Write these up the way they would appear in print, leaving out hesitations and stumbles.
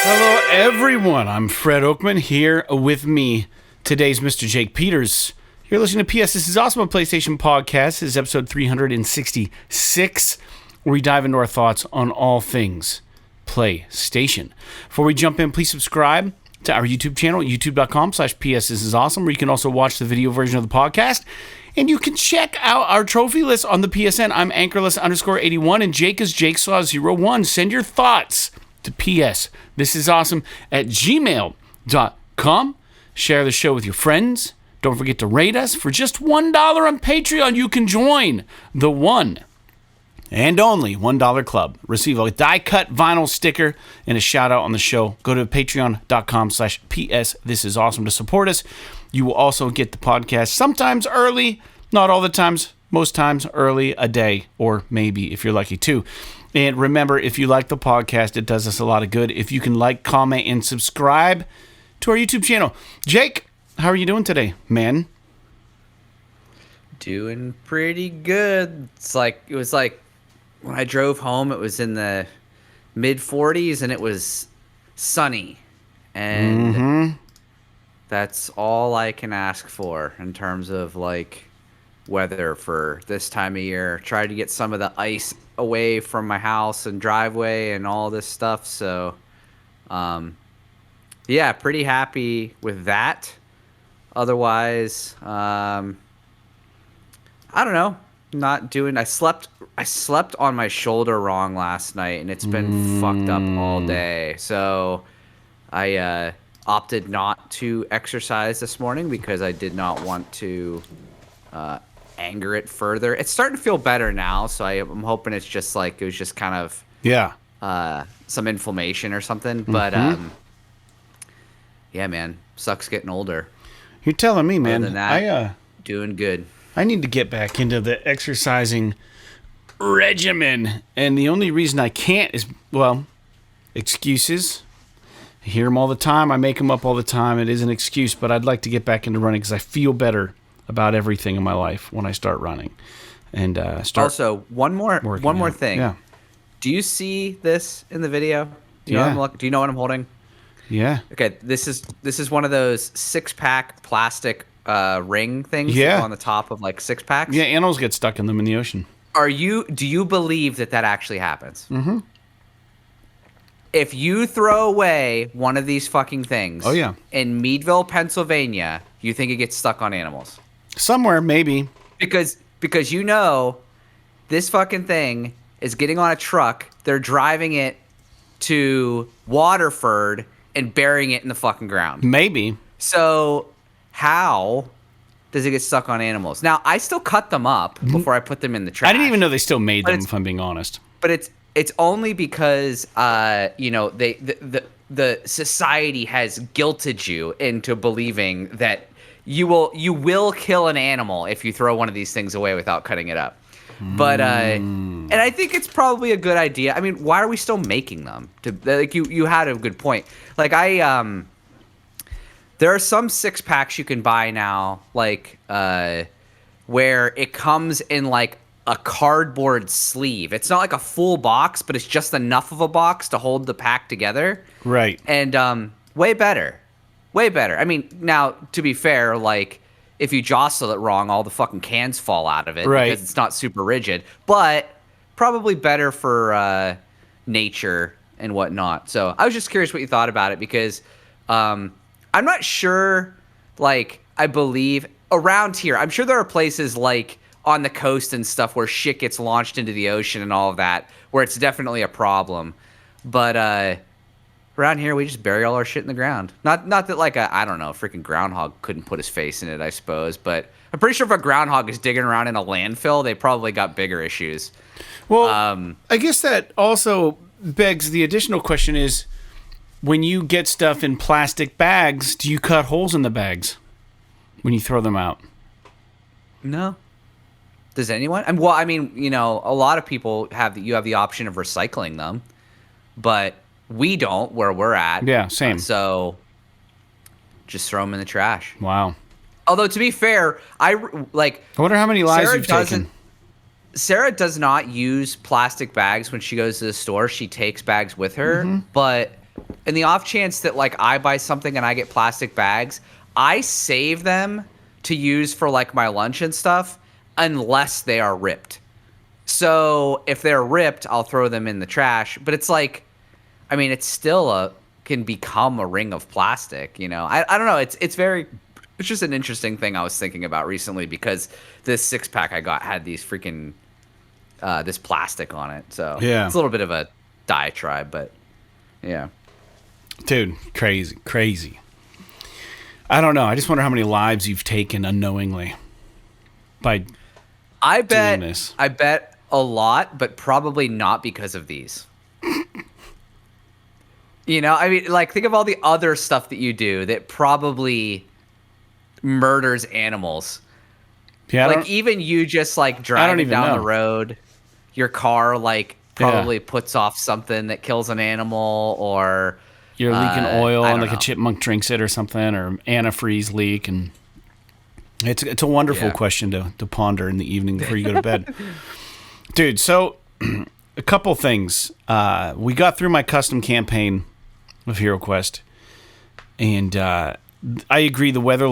Hello, everyone. I'm Fred Oakman. Here with me today's Mr. Jake Peters. You're listening to P.S. This is Awesome, a PlayStation podcast. This is episode 366, where we dive into our thoughts on all things PlayStation. Before we jump in, please subscribe to our YouTube channel, youtube.com/PS This is Awesome, where you can also watch the video version of the podcast. And you can check out our trophy list on the PSN. I'm Anchorless_81, and Jake is JakeSaw01. Send your thoughts to PS This is Awesome at gmail.com. Share the show with your friends. Don't forget to rate us. For just $1 on Patreon, you can join the one and only $1 club. Receive a die-cut vinyl sticker and a shout-out on the show. Go to patreon.com/PS This is Awesome to support us. You will also get the podcast sometimes early, not all the times, most times early, a day, or maybe if you're lucky too. And remember, if you like the podcast, it does us a lot of good. If you can like, comment, and subscribe to our YouTube channel. Jake, how are you doing today, man? Doing pretty good. It was like when I drove home, it was in the mid 40s and it was sunny. And that's all I can ask for in terms of like weather for this time of year. Tried to get some of the ice away from my house and driveway and all this stuff. So, yeah, pretty happy with that. Otherwise, I don't know. Not doing. I slept on my shoulder wrong last night, and it's been fucked up all day. So, I opted not to exercise this morning because I did not want to anger it further. It's starting to feel better now, so I'm hoping it's just like it was just kind of some inflammation or something. But yeah, man, sucks getting older. You're telling me, man. Other than that, doing good. I need to get back into the exercising regimen, and the only reason I can't is, well, excuses. I hear them all the time. I make them up all the time. It is an excuse, but I'd like to get back into running because I feel better about everything in my life when I start running. And start. Also, one more thing. Yeah. Do you see this in the video? Do you know what I'm holding? Yeah. Okay, this is one of those 6-pack plastic ring things on the top of like 6-packs. Yeah, animals get stuck in them in the ocean. Do you believe that actually happens? Mm-hmm. If you throw away one of these fucking things in Meadville, Pennsylvania, you think it gets stuck on animals? Somewhere, maybe. Because you know this fucking thing is getting on a truck, they're driving it to Waterford and burying it in the fucking ground. Maybe. So how does it get stuck on animals? Now, I still cut them up before I put them in the trash. I didn't even know they still made them, if I'm being honest. But it's only because the society has guilted you into believing that you will kill an animal if you throw one of these things away without cutting it up. But and I think it's probably a good idea. I mean, why are we still making them? You had a good point. Like there are some 6-packs you can buy now, like where it comes in like a cardboard sleeve. It's not like a full box, but it's just enough of a box to hold the pack together. Right. And way better. I mean, now, to be fair, like, if you jostle it wrong, all the fucking cans fall out of it because it's not super rigid. But probably better for nature and whatnot. So I was just curious what you thought about it because I'm not sure, like, I believe around here, I'm sure there are places like on the coast and stuff where shit gets launched into the ocean and all of that, where it's definitely a problem. But around here, we just bury all our shit in the ground. Not that like I don't know, a freaking groundhog couldn't put his face in it, I suppose. But I'm pretty sure if a groundhog is digging around in a landfill, they probably got bigger issues. Well, I guess that also begs the additional question is, when you get stuff in plastic bags, do you cut holes in the bags when you throw them out? No. Does anyone? Well, I mean, you know, a lot of people have the option of recycling them, but we don't where we're at. Yeah, same. So just throw them in the trash. Wow. Although, to be fair, I wonder how many lives you've taken. Sarah does not use plastic bags when she goes to the store. She takes bags with her, but off chance that like I buy something and I get plastic bags, I save them to use for like my lunch and stuff unless they are ripped. So if they're ripped, I'll throw them in the trash. But it's like, I mean, it's still can become a ring of plastic, you know? I don't know. It's just an interesting thing I was thinking about recently because this 6-pack I got had these freaking, this plastic on it. So yeah, it's a little bit of a diatribe, but yeah. Dude, crazy. I don't know. I just wonder how many lives you've taken unknowingly by doing this. I bet a lot, but probably not because of these. You know, I mean, like, think of all the other stuff that you do that probably murders animals. Yeah, like even you just like driving down the road, your car like probably puts off something that kills an animal, or you're leaking oil and like a chipmunk drinks it or something, or antifreeze leak. And it's a wonderful question to ponder in the evening before you go to bed. Dude, so a couple things. We got through my custom campaign of Hero Quest, and I agree the weather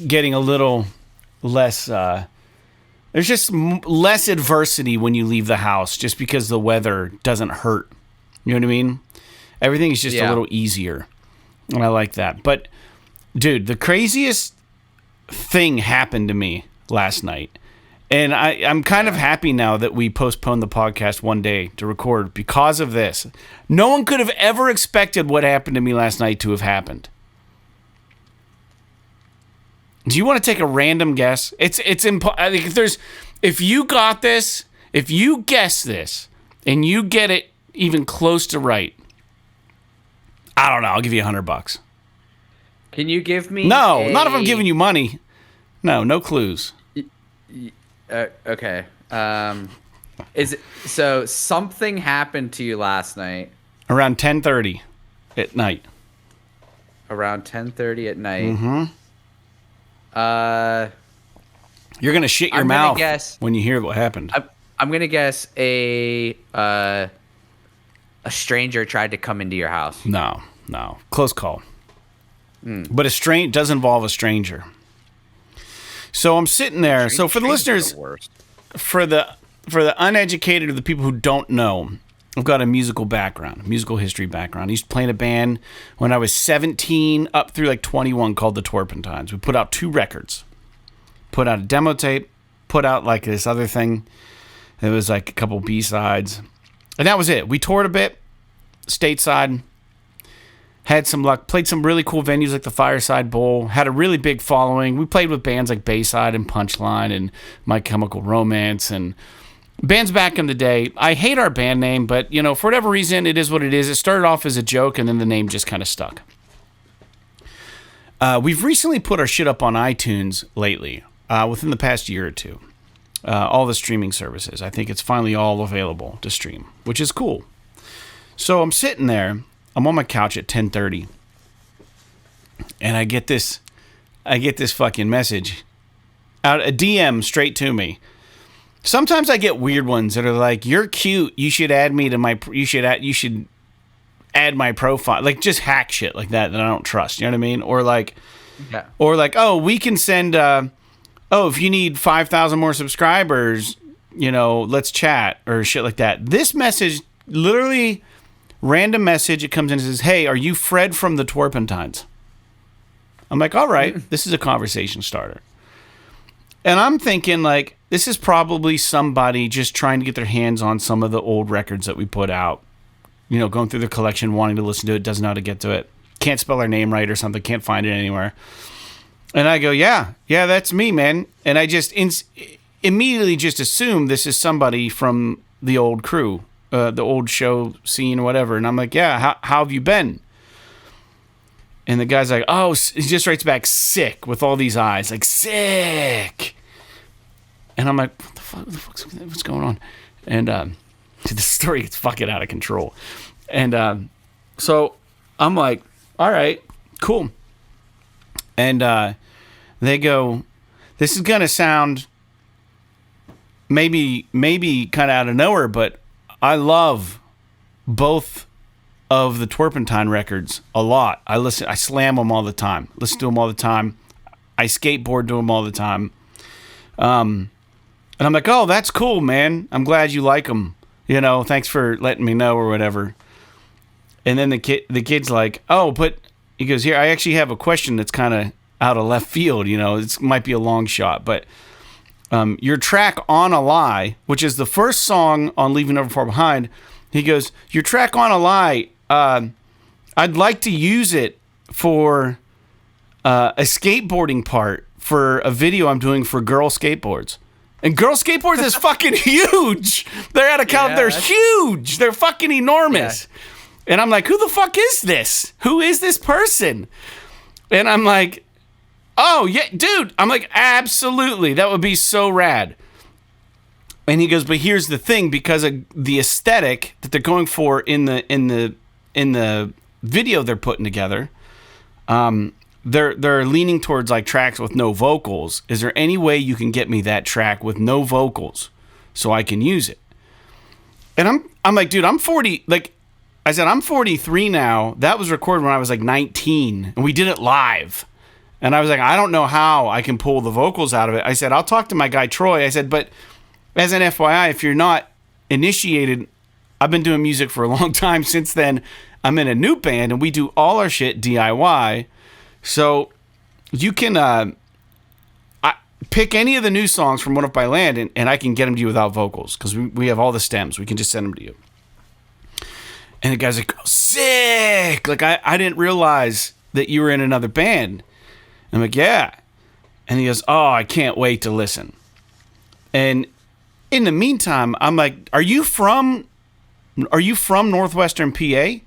getting a little less. There's just less adversity when you leave the house, just because the weather doesn't hurt. You know what I mean? Everything is just a little easier, and I like that. But dude, the craziest thing happened to me last night. And I'm kind of happy now that we postponed the podcast one day to record because of this. No one could have ever expected what happened to me last night to have happened. Do you want to take a random guess? If you got this, if you guess this, and you get it even close to right, I don't know. I'll give you $100. Can you give me? No, not if I'm giving you money. No clues. Okay. Is it so? Something happened to you last night around 10:30 at night. Around 10:30 at night. Mm-hmm. You're gonna shit your mouth when you hear what happened. I'm gonna guess a stranger tried to come into your house. No, close call. But does involve a stranger. So I'm sitting there. So for the listeners, for the uneducated or the people who don't know, I've got a musical history background. I used to play in a band when I was 17 up through like 21 called the Turpentines. We put out 2 records. Put out a demo tape, put out like this other thing. It was like a couple B-sides. And that was it. We toured a bit, stateside. Had some luck, played some really cool venues like the Fireside Bowl, had a really big following. We played with bands like Bayside and Punchline and My Chemical Romance and bands back in the day. I hate our band name, but, you know, for whatever reason, it is what it is. It started off as a joke, and then the name just kind of stuck. We've recently put our shit up on iTunes lately, within the past year or two. All the streaming services. I think it's finally all available to stream, which is cool. So I'm sitting there. I'm on my couch at 10:30, and I get this fucking message out, a DM straight to me. Sometimes I get weird ones that are like, "You're cute. You should add me to my. You should add my profile." Like just hack shit like that I don't trust. You know what I mean? Or like, oh, we can send. If you need 5,000 more subscribers, you know, let's chat or shit like that. This message literally. Random message, it comes in and says, "Hey, are you Fred from the Turpentines?" I'm like, all right, this is a conversation starter. And I'm thinking, like, this is probably somebody just trying to get their hands on some of the old records that we put out. You know, going through the collection, wanting to listen to it, doesn't know how to get to it. Can't spell our name right or something, can't find it anywhere. And I go, yeah, that's me, man. And I just immediately just assume this is somebody from the old crew. The old show scene or whatever. And I'm like, yeah, how have you been? And the guy's like, oh, he just writes back, sick, with all these eyes, like, sick. And I'm like, what the what's going on? And the story gets fucking out of control. And so I'm like, all right, cool. And they go, this is going to sound maybe kind of out of nowhere, but I love both of the Turpentine records a lot. I slam them all the time. Listen to them all the time. I skateboard to them all the time. And I'm like, oh, that's cool, man. I'm glad you like them. Thanks for letting me know or whatever. And then the kid's like, oh, but he goes, here, I actually have a question that's kind of out of left field. It might be a long shot, but your track On a Lie, which is the first song on Leaving Never Far Behind, he goes, your track On a Lie, I'd like to use it for a skateboarding part for a video I'm doing for Girl Skateboards. And Girl Skateboards is fucking huge. They're out of California. They're huge. They're fucking enormous. Yeah. And I'm like, who the fuck is this? Who is this person? And I'm like, oh, yeah, dude. I'm like, absolutely. That would be so rad. And he goes, but here's the thing, because of the aesthetic that they're going for in the video they're putting together, they're leaning towards like tracks with no vocals. Is there any way you can get me that track with no vocals so I can use it? And I'm like, dude, I'm 40. Like I said, I'm 43 now. That was recorded when I was like 19, and we did it live. And I was like, I don't know how I can pull the vocals out of it. I said, I'll talk to my guy Troy. I said, but as an FYI, if you're not initiated, I've been doing music for a long time. Since then, I'm in a new band, and we do all our shit DIY. So you can pick any of the new songs from One Up by Land, and I can get them to you without vocals, because we have all the stems. We can just send them to you. And the guy's like, oh, sick! Like, I didn't realize that you were in another band. And I'm like, yeah. And he goes, oh, I can't wait to listen. And in the meantime, I'm like, are you from Northwestern PA?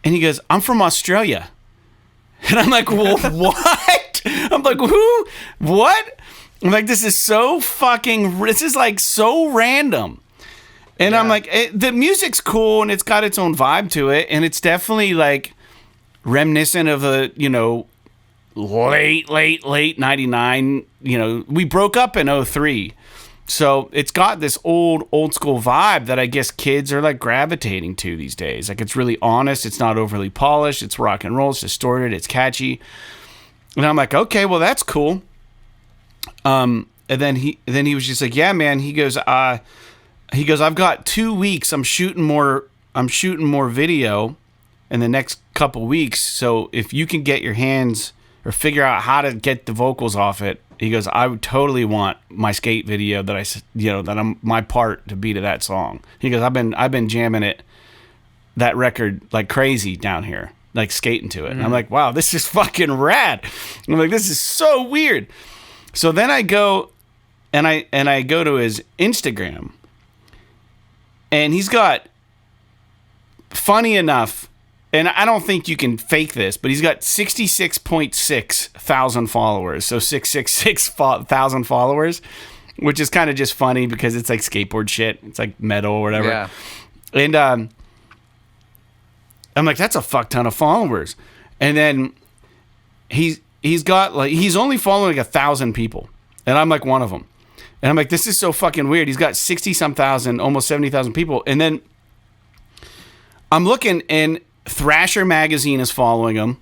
And he goes, I'm from Australia. And I'm like, well, what? I'm like, who? What? I'm like, this is like so random. And yeah. I'm like, the music's cool, and it's got its own vibe to it, and it's definitely like reminiscent of a, late 99, we broke up in 03. So it's got this old school vibe that I guess kids are like gravitating to these days. Like, it's really honest. It's not overly polished. It's rock and roll. It's distorted. It's catchy. And I'm like, okay, well, that's cool. And then he was just like, yeah, man. He goes, I've got 2 weeks. I'm shooting more video in the next couple weeks. So if you can get your hands or figure out how to get the vocals off it, he goes, I would totally want my skate video that I'm my part to be to that song. He goes, I've been jamming that record like crazy down here, like skating to it. Mm-hmm. And I'm like, wow, this is fucking rad. I'm like, this is so weird. So then I go and I go to his Instagram, and he's got, funny enough, and I don't think you can fake this, but he's got 66.6 thousand followers. So 666,000 followers, which is kind of just funny because it's like skateboard shit. It's like metal or whatever. Yeah. And I'm like, that's a fuck ton of followers. And then he's only following 1,000 people, and I'm like one of them. And I'm like, this is so fucking weird. He's got 60-some thousand, almost 70,000 people. And then I'm looking, and Thrasher Magazine is following him.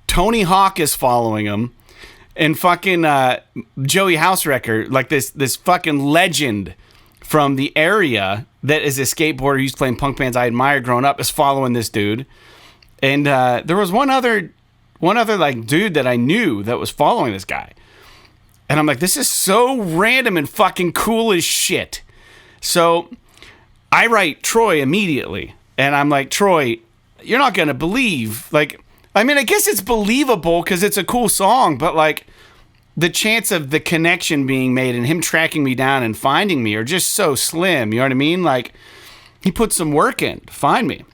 Tony Hawk is following him. And fucking Joey Housewrecker, like this fucking legend from the area that is a skateboarder who's playing punk bands I admired growing up, is following this dude. And there was one other like dude that I knew that was following this guy. And I'm like, this is so random and fucking cool as shit. So I write Troy immediately. And I'm like, Troy, you're not going to believe. Like, I mean, I guess it's believable because it's a cool song. But, like, the chance of the connection being made and him tracking me down and finding me are just so slim. You know what I mean? Like, he put some work in to find me.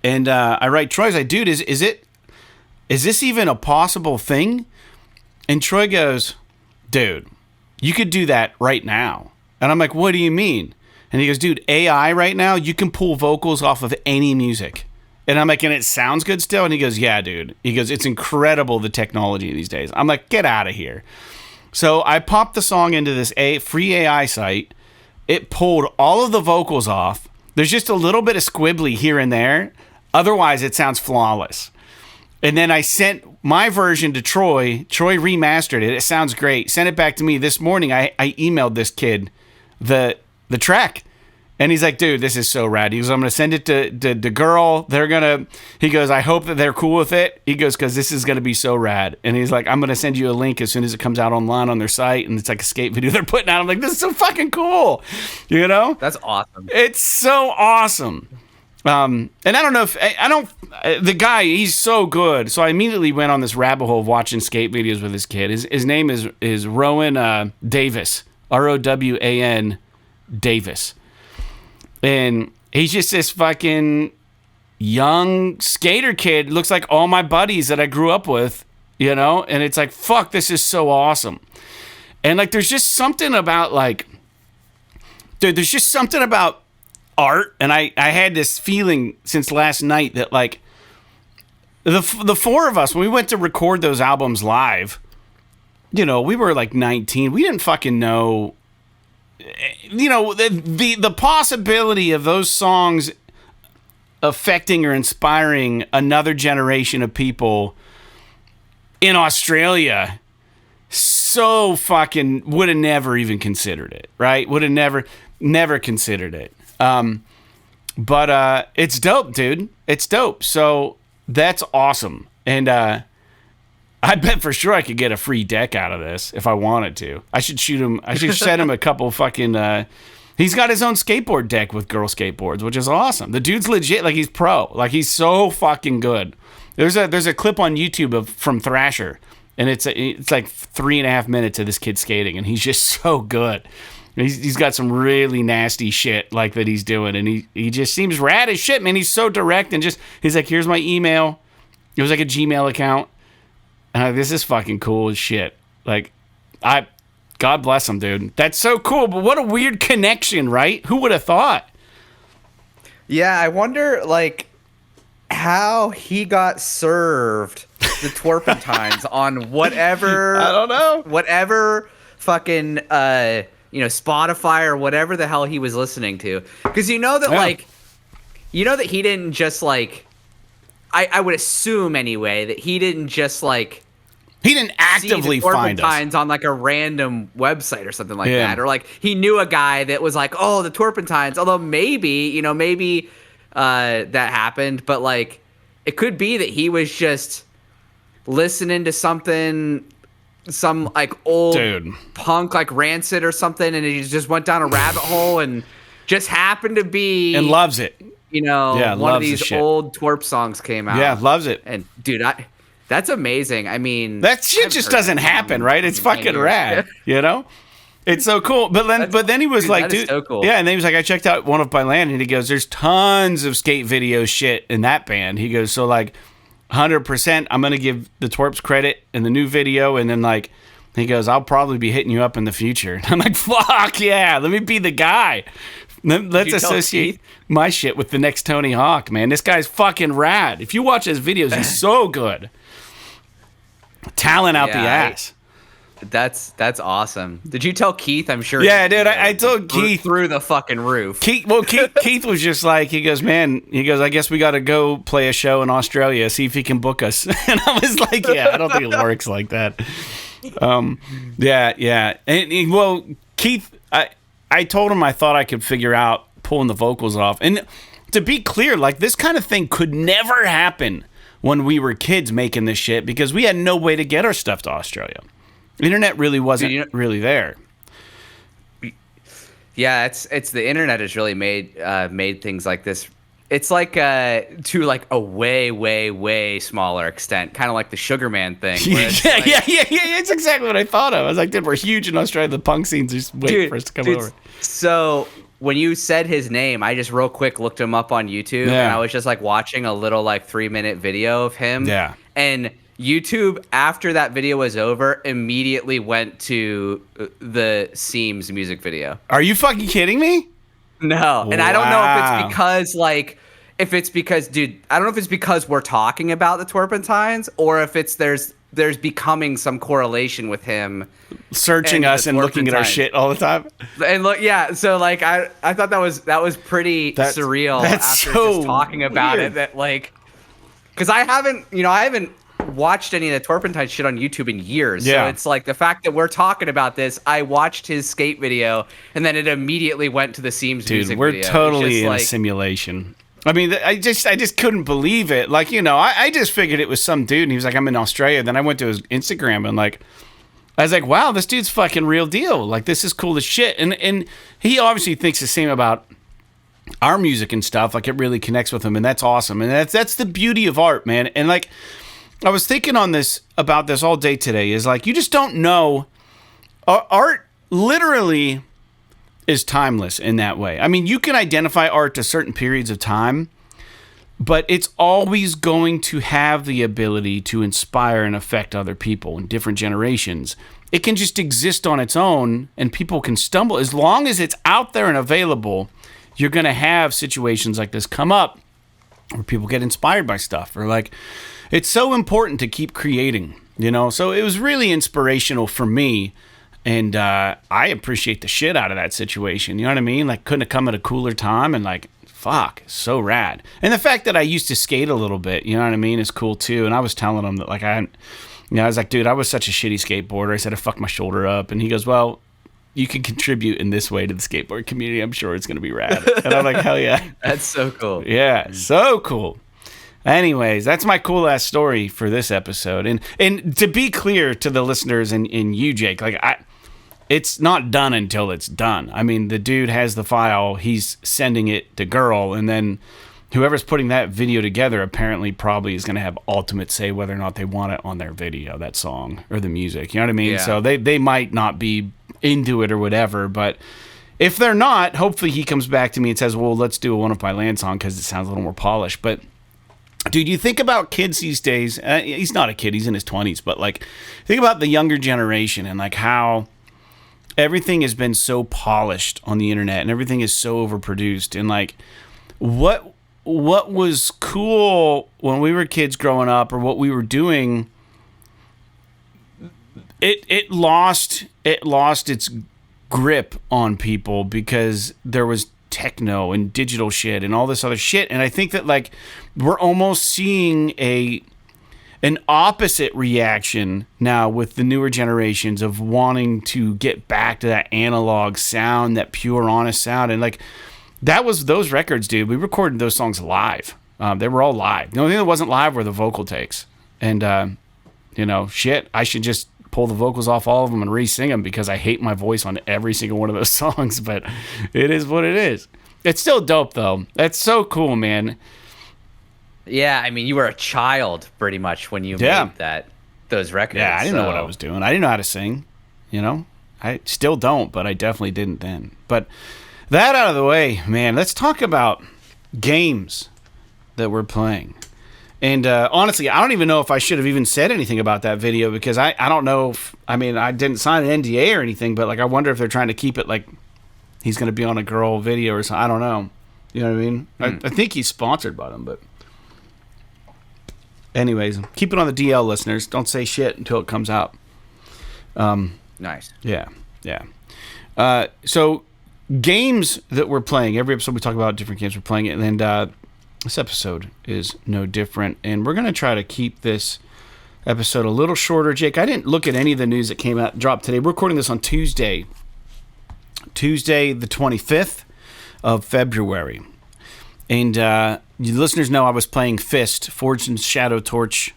And I write Troy, I was like, dude, is this even a possible thing? And Troy goes, dude, you could do that right now. And I'm like, what do you mean? And he goes, dude, AI right now, you can pull vocals off of any music. And I'm like, and it sounds good still? And he goes, yeah, dude. He goes, it's incredible, the technology these days. I'm like, get out of here. So I popped the song into this free AI site. It pulled all of the vocals off. There's just a little bit of squibbly here and there. Otherwise, it sounds flawless. And then I sent my version to Troy. Troy remastered it. It sounds great. Sent it back to me this morning. I emailed this kid the track. And he's like, dude, this is so rad. He goes, I'm going to send it to the girl. He goes, I hope that they're cool with it. He goes, because this is going to be so rad. And he's like, I'm going to send you a link as soon as it comes out online on their site. And it's like a skate video they're putting out. I'm like, this is so fucking cool. You know? That's awesome. It's so awesome. And I don't know if the guy, he's so good. So I immediately went on this rabbit hole of watching skate videos with this kid. His name is Rowan Davis, Rowan Davis. And he's just this fucking young skater kid. Looks like all my buddies that I grew up with, you know? And it's like, fuck, this is so awesome. And like, there's just something about like, dude, there's just something about art. And I had this feeling since last night that like the four of us, when we went to record those albums live, you know, we were like 19. We didn't fucking know, you know, the possibility of those songs affecting or inspiring another generation of people in Australia, so fucking would have never even considered it, right? Would have never considered it. But it's dope, dude. It's dope. So that's awesome. And I bet for sure I could get a free deck out of this if I wanted to. I should shoot him. I should send him a couple fucking. He's got his own skateboard deck with girl skateboards, which is awesome. The dude's legit. Like, he's pro. Like, he's so fucking good. There's a clip on YouTube from Thrasher, and it's like 3.5 minutes of this kid skating, and he's just so good. He's got some really nasty shit like that he's doing, and he just seems rad as shit, man. He's so direct, and he's like, here's my email. It was like a Gmail account. This is fucking cool as shit. Like, God bless him, dude. That's so cool, but what a weird connection, right? Who would have thought? Yeah, I wonder, like, how he got served the Twerpentines on whatever... I don't know. Whatever fucking, Spotify or whatever the hell he was listening to. Because you know that, that he didn't just, like... I would assume, anyway, that he didn't just, like... He didn't actively find us on like a random website or something like that, or like he knew a guy that was like, "Oh, the Twerpentines." Although maybe that happened, but like it could be that he was just listening to some like old punk like Rancid or something, and he just went down a rabbit hole and just happened to be and loves it. One of these old twerp songs came out. Yeah, loves it. And dude, that's amazing. I mean, that shit just doesn't happen, right? It's fucking rad, you know? It's so cool. But then he was like, dude, so cool. Yeah, and then he was like, I checked out one of my band, and he goes, there's tons of skate video shit in that band. He goes, so like 100%, I'm going to give the Twerps credit in the new video. And then like, he goes, I'll probably be hitting you up in the future. I'm like, fuck yeah, let me be the guy. Let's associate my shit with the next Tony Hawk, man. This guy's fucking rad. If you watch his videos, he's so good. Talent out the ass. That's awesome. Did you tell Keith? I'm sure. Yeah, dude. I told Keith through the fucking roof. Keith was just like, he goes, I guess we got to go play a show in Australia, see if he can book us. And I was like, yeah, I don't think it works like that. Yeah. And Keith, I told him I thought I could figure out pulling the vocals off. And to be clear, like this kind of thing could never happen when we were kids making this shit because we had no way to get our stuff to Australia. The internet really wasn't really there. Yeah, it's the internet has really made things like this. It's like to like a way, way, way smaller extent, kind of like the Sugar Man thing. Yeah. It's exactly what I thought of. I was like, dude, we're huge in Australia. The punk scene's just waiting for us to come over. So when you said his name, I just real quick looked him up on YouTube, and I was just like watching a little like 3-minute video of him. Yeah. And YouTube, after that video was over, immediately went to the Seams music video. Are you fucking kidding me? No. And I don't know if it's because, dude, I don't know if it's because we're talking about the Twerpentines or if there's there's becoming some correlation with him searching us and looking at our shit all the time. And look, yeah. So like, I thought that was pretty surreal after just talking about it. That like, because I haven't watched any of the Torpentine shit on YouTube in years. Yeah. So it's like the fact that we're talking about this, I watched his skate video and then it immediately went to the Seams music video. Dude, we're totally in a simulation. I mean, I just couldn't believe it. Like, I just figured it was some dude and he was like, I'm in Australia. Then I went to his Instagram and like, I was like, wow, this dude's fucking real deal. Like, this is cool as shit. And he obviously thinks the same about our music and stuff. Like, it really connects with him, and that's awesome. And that's the beauty of art, man. And like, I was thinking about this all day today. Is like, you just don't know. Art literally is timeless in that way. I mean, you can identify art to certain periods of time, but it's always going to have the ability to inspire and affect other people in different generations. It can just exist on its own, and people can stumble. As long as it's out there and available, you're going to have situations like this come up where people get inspired by stuff. Or like, it's so important to keep creating, So it was really inspirational for me. And I appreciate the shit out of that situation. You know what I mean? Like, couldn't have come at a cooler time. And like, fuck, so rad. And the fact that I used to skate a little bit, you know what I mean, is cool too. And I was telling him that like, I was like, dude, I was such a shitty skateboarder. I said I fucked my shoulder up. And he goes, well, you can contribute in this way to the skateboard community. I'm sure it's going to be rad. And I'm like, hell yeah. That's so cool. Yeah, so cool. Anyways, that's my cool ass story for this episode. And to be clear to the listeners and you, Jake, like it's not done until it's done. I mean, the dude has the file, he's sending it to Girl, and then whoever's putting that video together apparently probably is going to have ultimate say whether or not they want it on their video, that song, or the music. You know what I mean? Yeah. So they might not be into it or whatever, but if they're not, hopefully he comes back to me and says, well, let's do a One Up by Land song because it sounds a little more polished. But dude, you think about kids these days, he's not a kid, he's in his 20s, but like, think about the younger generation and like how everything has been so polished on the internet and everything is so overproduced. And like, what was cool when we were kids growing up, or what we were doing, it lost its grip on people because there was techno and digital shit and all this other shit. And I think that like we're almost seeing an opposite reaction now with the newer generations of wanting to get back to that analog sound, that pure, honest sound. And like, that was those records, dude. We recorded those songs live. They were all live. The only thing that wasn't live were the vocal takes. And, shit, I should just pull the vocals off all of them and re-sing them because I hate my voice on every single one of those songs. But it is what it is. It's still dope, though. That's so cool, man. Yeah, I mean, you were a child pretty much when you made those records. Yeah, I didn't know what I was doing. I didn't know how to sing, I still don't, but I definitely didn't then. But that out of the way, man, let's talk about games that we're playing. And honestly, I don't even know if I should have even said anything about that video because I don't know I didn't sign an NDA or anything, but like, I wonder if they're trying to keep it like he's going to be on a girl video or something. I don't know. You know what I mean? I think he's sponsored by them, but anyways, keep it on the DL, listeners. Don't say shit until it comes out. Nice. Yeah. So games that we're playing. Every episode we talk about different games we're playing, and this episode is no different. And we're going to try to keep this episode a little shorter. Jake, I didn't look at any of the news that dropped today. We're recording this on Tuesday the 25th of February. And you listeners know I was playing F.I.S.T, Forged in Shadow Torch.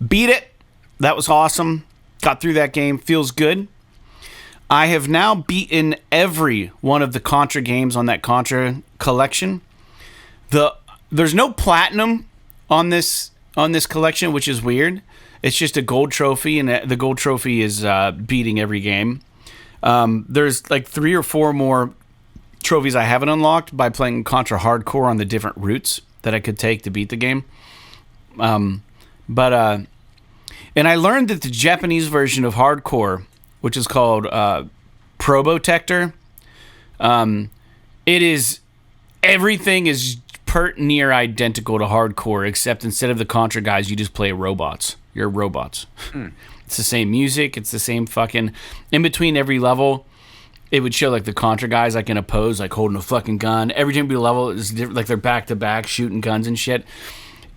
Beat it. That was awesome. Got through that game. Feels good. I have now beaten every one of the Contra games on that Contra collection. There's no platinum on this collection, which is weird. It's just a gold trophy, and the gold trophy is beating every game. There's like 3 or 4 more trophies I haven't unlocked by playing Contra Hardcore on the different routes that I could take to beat the game. And I learned that the Japanese version of Hardcore, which is called Probotector, everything is pert near identical to Hardcore, except instead of the Contra guys, you just play robots. You're robots. It's the same music. It's the same fucking... In between every level, it would show like the Contra guys like in a pose, like holding a fucking gun. Every time you level is different, like they're back to back shooting guns and shit.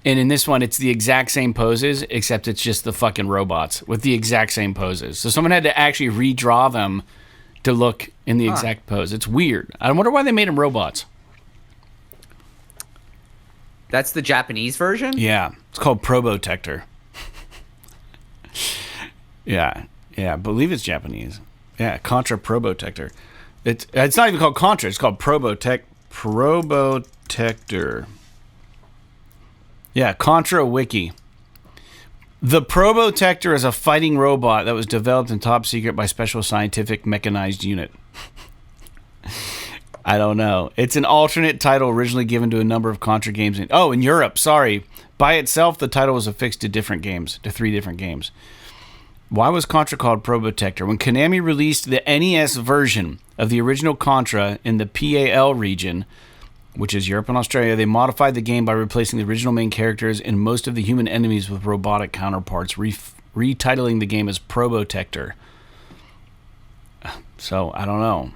And in this one, it's the exact same poses, except it's just the fucking robots with the exact same poses. So someone had to actually redraw them to look in the exact pose. It's weird. I wonder why they made them robots. That's the Japanese version? Yeah. It's called Probotector. Yeah. I believe it's Japanese. Yeah, Contra Probotector. It's not even called Contra. It's called Probotector. Yeah, Contra Wiki. The Probotector is a fighting robot that was developed in top secret by Special Scientific Mechanized Unit. I don't know. It's an alternate title originally given to a number of Contra games. In Europe, sorry. By itself, the title was affixed to 3 different games. Why was Contra called Probotector? When Konami released the NES version of the original Contra in the PAL region, which is Europe and Australia, they modified the game by replacing the original main characters and most of the human enemies with robotic counterparts, retitling the game as Probotector. So, I don't know.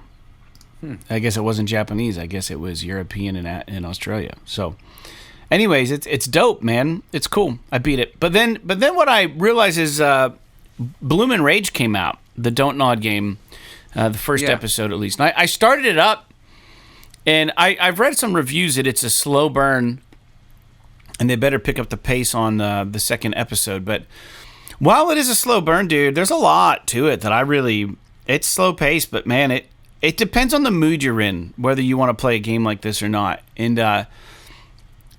I guess it wasn't Japanese. I guess it was European and Australia. So, anyways, it's dope, man. It's cool. I beat it. But then what I realized is Bloomin' Rage came out, the Don't Nod game, the first episode at least. And I started it up. And I've read some reviews that it's a slow burn, and they better pick up the pace on the second episode. But while it is a slow burn, dude, there's a lot to it that it's slow paced, but man, it depends on the mood you're in, whether you want to play a game like this or not. And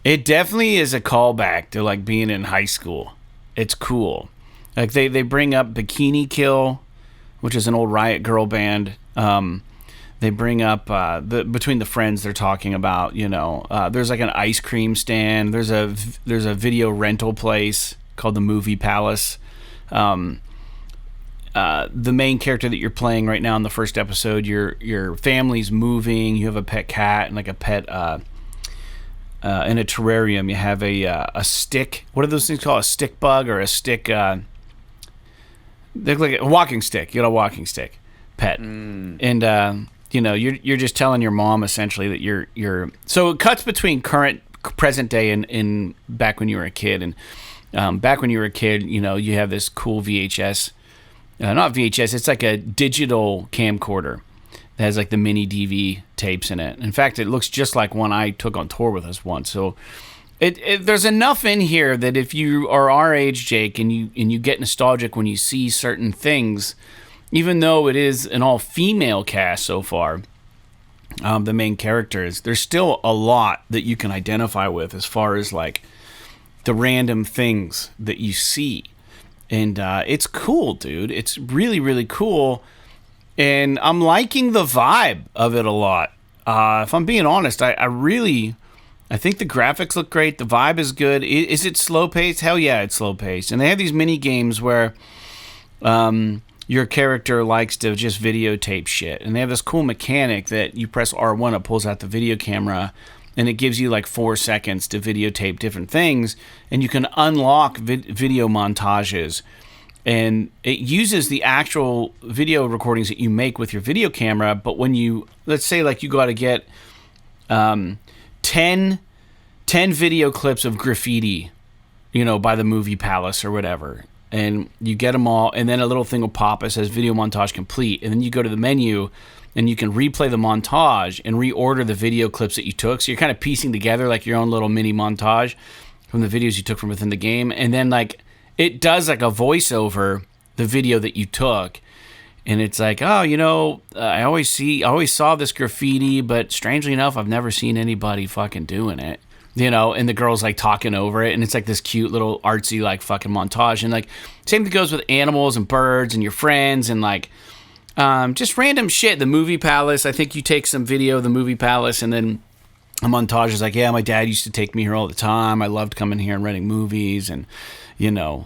it definitely is a callback to like being in high school. It's cool. Like they bring up Bikini Kill, which is an old Riot Girl band. They bring up between the friends they're talking about, there's like an ice cream stand. There's a video rental place called the Movie Palace. The main character that you're playing right now in the first episode, your family's moving. You have a pet cat and like a pet in a terrarium. You have a stick. What are those things called? A stick bug or a stick? They're like a walking stick. You got a walking stick pet, and you're just telling your mom essentially that you're. So it cuts between present day and back when you were a kid, and back when you were a kid, you have this cool VHS, not VHS. It's like a digital camcorder that has like the mini DV tapes in it. In fact, it looks just like one I took on tour with us once. So there's enough in here that if you are our age, Jake, and you get nostalgic when you see certain things. Even though it is an all-female cast so far, the main characters, there's still a lot that you can identify with as far as, like, the random things that you see. And it's cool, dude. It's really, really cool. And I'm liking the vibe of it a lot. If I'm being honest, I think the graphics look great. The vibe is good. Is it slow-paced? Hell yeah, it's slow-paced. And they have these mini-games where... your character likes to just videotape shit. And they have this cool mechanic that you press R1, it pulls out the video camera, and it gives you like 4 seconds to videotape different things. And you can unlock video montages. And it uses the actual video recordings that you make with your video camera. But when you, let's say like you got to get 10 video clips of graffiti, by the Movie Palace or whatever. And you get them all, and then a little thing will pop. It says video montage complete. And then you go to the menu, and you can replay the montage and reorder the video clips that you took. So you're kind of piecing together like your own little mini montage from the videos you took from within the game. And then like it does like a voiceover the video that you took. And it's like, I always saw this graffiti, but strangely enough, I've never seen anybody fucking doing it. And the girl's like talking over it, and it's like this cute little artsy like fucking montage. And like same thing goes with animals and birds and your friends and like just random shit. The Movie Palace, I think you take some video of the Movie Palace, and then a montage is like, yeah, my dad used to take me here all the time. I loved coming here and renting movies, and a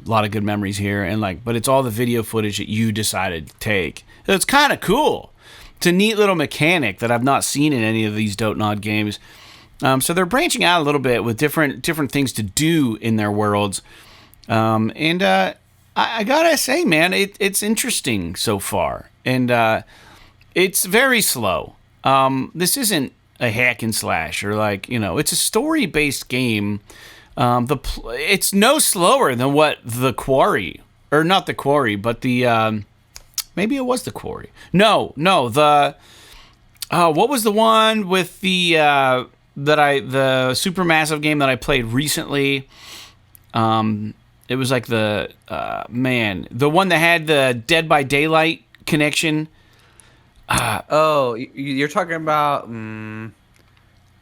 lot of good memories here. And like, but it's all the video footage that you decided to take. So it's kind of cool. It's a neat little mechanic that I've not seen in any of these Don't Nod games. So they're branching out a little bit with different things to do in their worlds. And I gotta say, man, it's interesting so far, and it's very slow. This isn't a hack and slash or like, it's a story based game. It's no slower than what the Quarry, or not the Quarry, but the maybe it was the Quarry. No, the what was the one with the supermassive game that I played recently? It was like the one that had the Dead by Daylight connection. You're talking about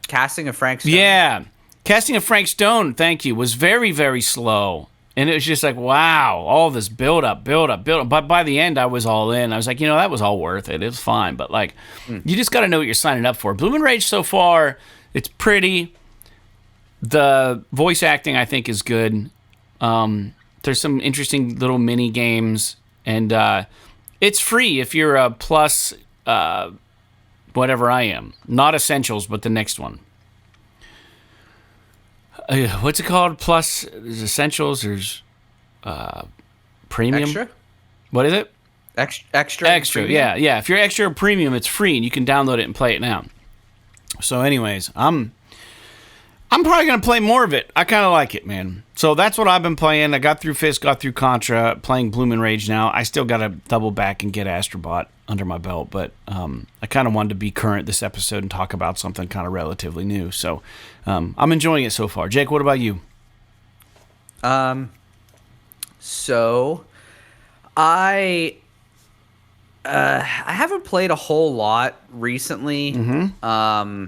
Casting of Frank Stone? Yeah. Casting of Frank Stone, thank you, was very, very slow. And it was just like, wow, all this build up. But by the end, I was all in. I was like, that was all worth it. It was fine. But, like, you just got to know what you're signing up for. Bloom and Rage so far, it's pretty. The voice acting, I think, is good. There's some interesting little mini games. And it's free if you're a plus whatever I am. Not Essentials, but the next one. What's it called? Plus, there's Essentials, there's Premium. Extra? What is it? Extra, yeah. If you're extra or premium, it's free, and you can download it and play it now. So anyways, I'm probably going to play more of it. I kind of like it, man. So that's what I've been playing. I got through F.I.S.T, got through Contra, playing Bloom and Rage now. I still got to double back and get Astrobot under my belt, but I kind of wanted to be current this episode and talk about something kind of relatively new. So I'm enjoying it so far. Jake, what about you? So I haven't played a whole lot recently. Mm-hmm.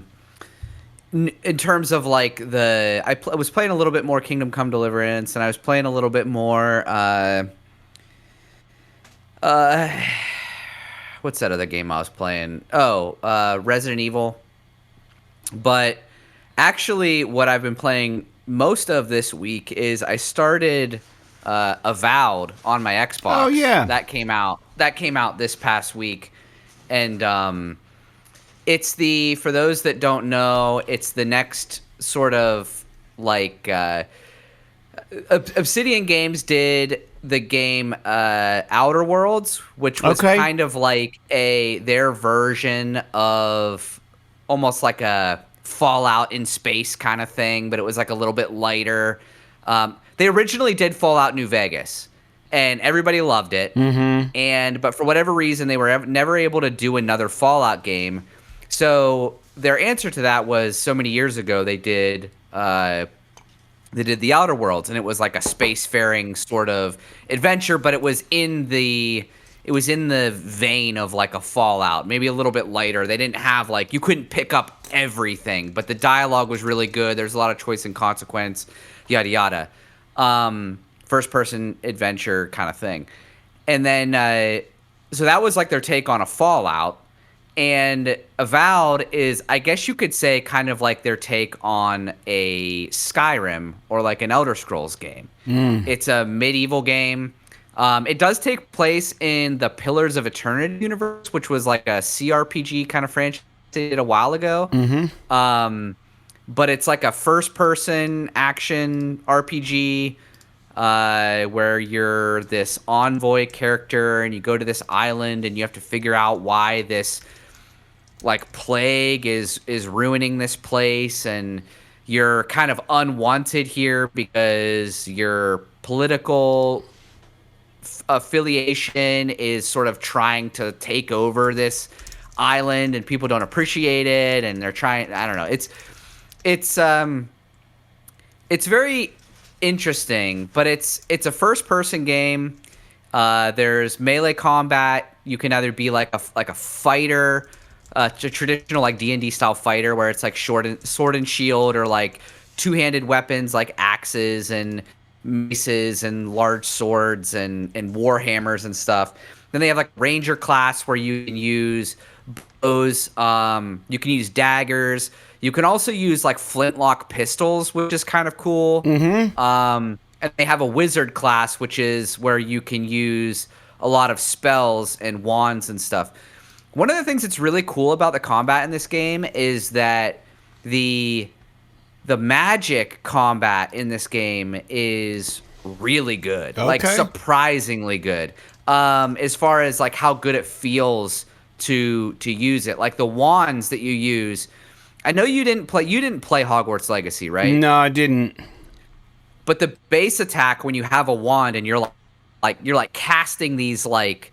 In terms of like I was playing a little bit more Kingdom Come Deliverance, and I was playing a little bit more what's that other game I was playing? Resident Evil. But actually what I've been playing most of this week is I started Avowed on my Xbox. Oh yeah. That came out this past week. And it's for those that don't know, it's the next sort of like Obsidian Games did the game Outer Worlds, which was kind of like their version of almost like a Fallout in space kind of thing, but it was like a little bit lighter. They originally did Fallout New Vegas, and everybody loved it. Mm-hmm. But for whatever reason, they were never able to do another Fallout game. So their answer to that was, so many years ago they did the Outer Worlds, and it was like a spacefaring sort of adventure, but it was in the vein of like a Fallout, maybe a little bit lighter. They didn't have like, you couldn't pick up everything, but the dialogue was really good. There's a lot of choice and consequence, yada yada. First person adventure kind of thing. And then so that was like their take on a Fallout. And Avowed is, I guess you could say, kind of like their take on a Skyrim or like an Elder Scrolls game. It's a medieval game. It does take place in the Pillars of Eternity universe, which was like a CRPG kind of franchise they did a while ago. Mm-hmm. But it's like a first-person action RPG where you're this envoy character, and you go to this island, and you have to figure out why this like plague is ruining this place, and you're kind of unwanted here because your political affiliation is sort of trying to take over this island, and people don't appreciate it, and they're trying, I don't know. It's very interesting, but it's a first person game. There's melee combat. You can either be like a fighter, a traditional like D&D style fighter where it's like sword and shield, or like two-handed weapons like axes and maces and large swords and war hammers and stuff. Then they have like ranger class where you can use bows, you can use daggers. You can also use like flintlock pistols, which is kind of cool. Mm-hmm. And they have a wizard class, which is where you can use a lot of spells and wands and stuff. One of the things that's really cool about the combat in this game is that the magic combat in this game is really good, Okay. like surprisingly good. As far as like how good it feels to use it, like the wands that you use. I know you didn't play Hogwarts Legacy, right? No, I didn't. But the base attack when you have a wand and you're like casting these like,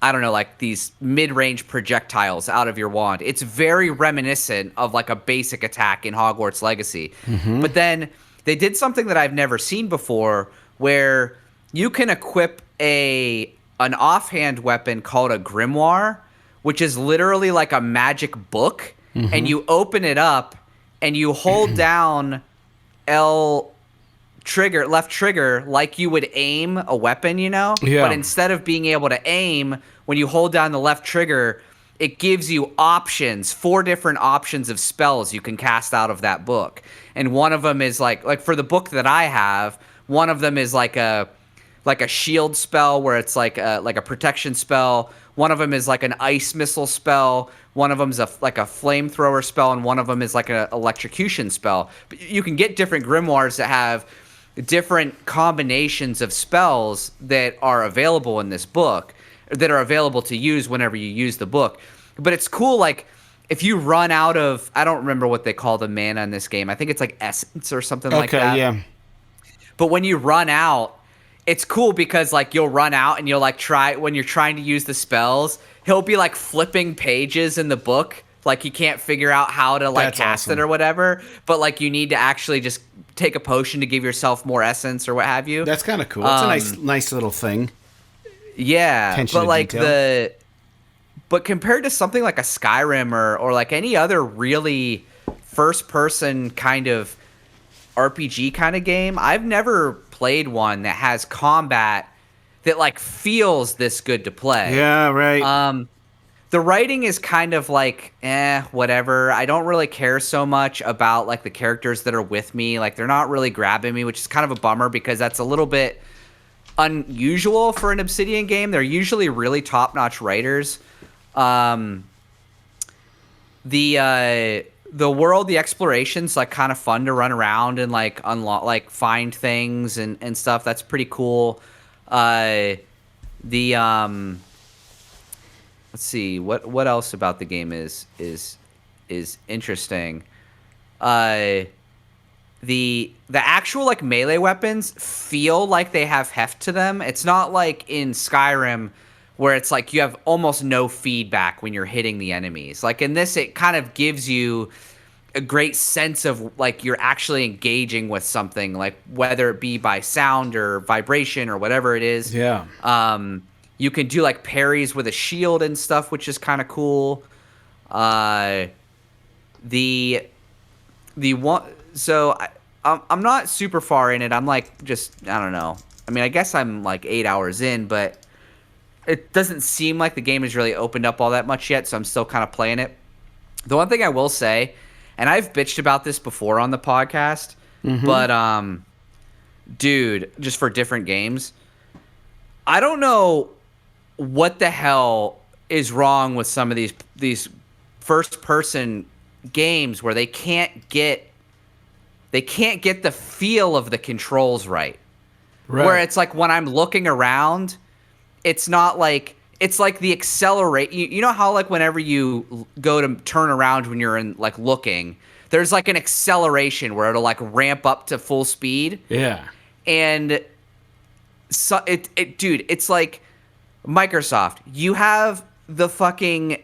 I don't know, like these mid-range projectiles out of your wand. It's very reminiscent of like a basic attack in Hogwarts Legacy. Mm-hmm. But then they did something that I've never seen before where you can equip an offhand weapon called a grimoire, which is literally like a magic book, mm-hmm. and you open it up and you hold down left trigger like you would aim a weapon, you know? Yeah. But instead of being able to aim, when you hold down the left trigger, it gives you options, 4 different options of spells you can cast out of that book. And one of them is like for the book that I have, one of them is like a shield spell where it's like a protection spell. One of them is like an ice missile spell. One of them is like a flamethrower spell, and one of them is like an electrocution spell. But you can get different grimoires that have different combinations of spells that are available in this book, that are available to use whenever you use the book. But it's cool, like, if you run out of, I don't remember what they call the mana in this game. I think it's like essence or something like that. Okay, yeah. But when you run out, it's cool because, like, you'll run out and you'll, like, when you're trying to use the spells, he'll be, like, flipping pages in the book. Like, he can't figure out how to, like, cast it or whatever. But, like, you need to actually just take a potion to give yourself more essence or what have you. That's kind of cool. It's a nice little thing. Yeah. Attention but, like, detail. But compared to something like a Skyrim or like any other really first-person kind of RPG kind of game, I've never played one that has combat that like feels this good to play. Yeah, right. The writing is kind of like, whatever. I don't really care so much about like the characters that are with me. Like they're not really grabbing me, which is kind of a bummer because that's a little bit unusual for an Obsidian game. They're usually really top-notch writers. The world, the exploration's like kind of fun to run around and like unlock, like find things and stuff. That's pretty cool. Let's see what else about the game is interesting. The actual like melee weapons feel like they have heft to them. It's not like in Skyrim where it's like you have almost no feedback when you're hitting the enemies. Like in this, it kind of gives you a great sense of like you're actually engaging with something, like whether it be by sound or vibration or whatever it is. Yeah. You can do like parries with a shield and stuff, which is kind of cool. I'm not super far in it. I'm like just, I don't know. I mean, I guess I'm like 8 hours in, but it doesn't seem like the game has really opened up all that much yet, so I'm still kind of playing it. The one thing I will say, and I've bitched about this before on the podcast, but dude, just for different games, I don't know what the hell is wrong with some of these first-person games where they can't get the feel of the controls right. Where it's like when I'm looking around, it's not like, it's like the accelerate. You know how like whenever you go to turn around when you're in like looking, there's like an acceleration where it'll like ramp up to full speed. Yeah. And so dude, it's like Microsoft. You have the fucking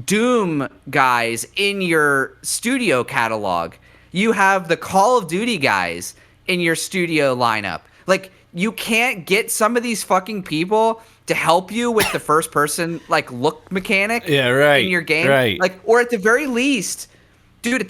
Doom guys in your studio catalog. You have the Call of Duty guys in your studio lineup. Like, you can't get some of these fucking people to help you with the first person like look mechanic in your game. Right. Like, or at the very least, dude,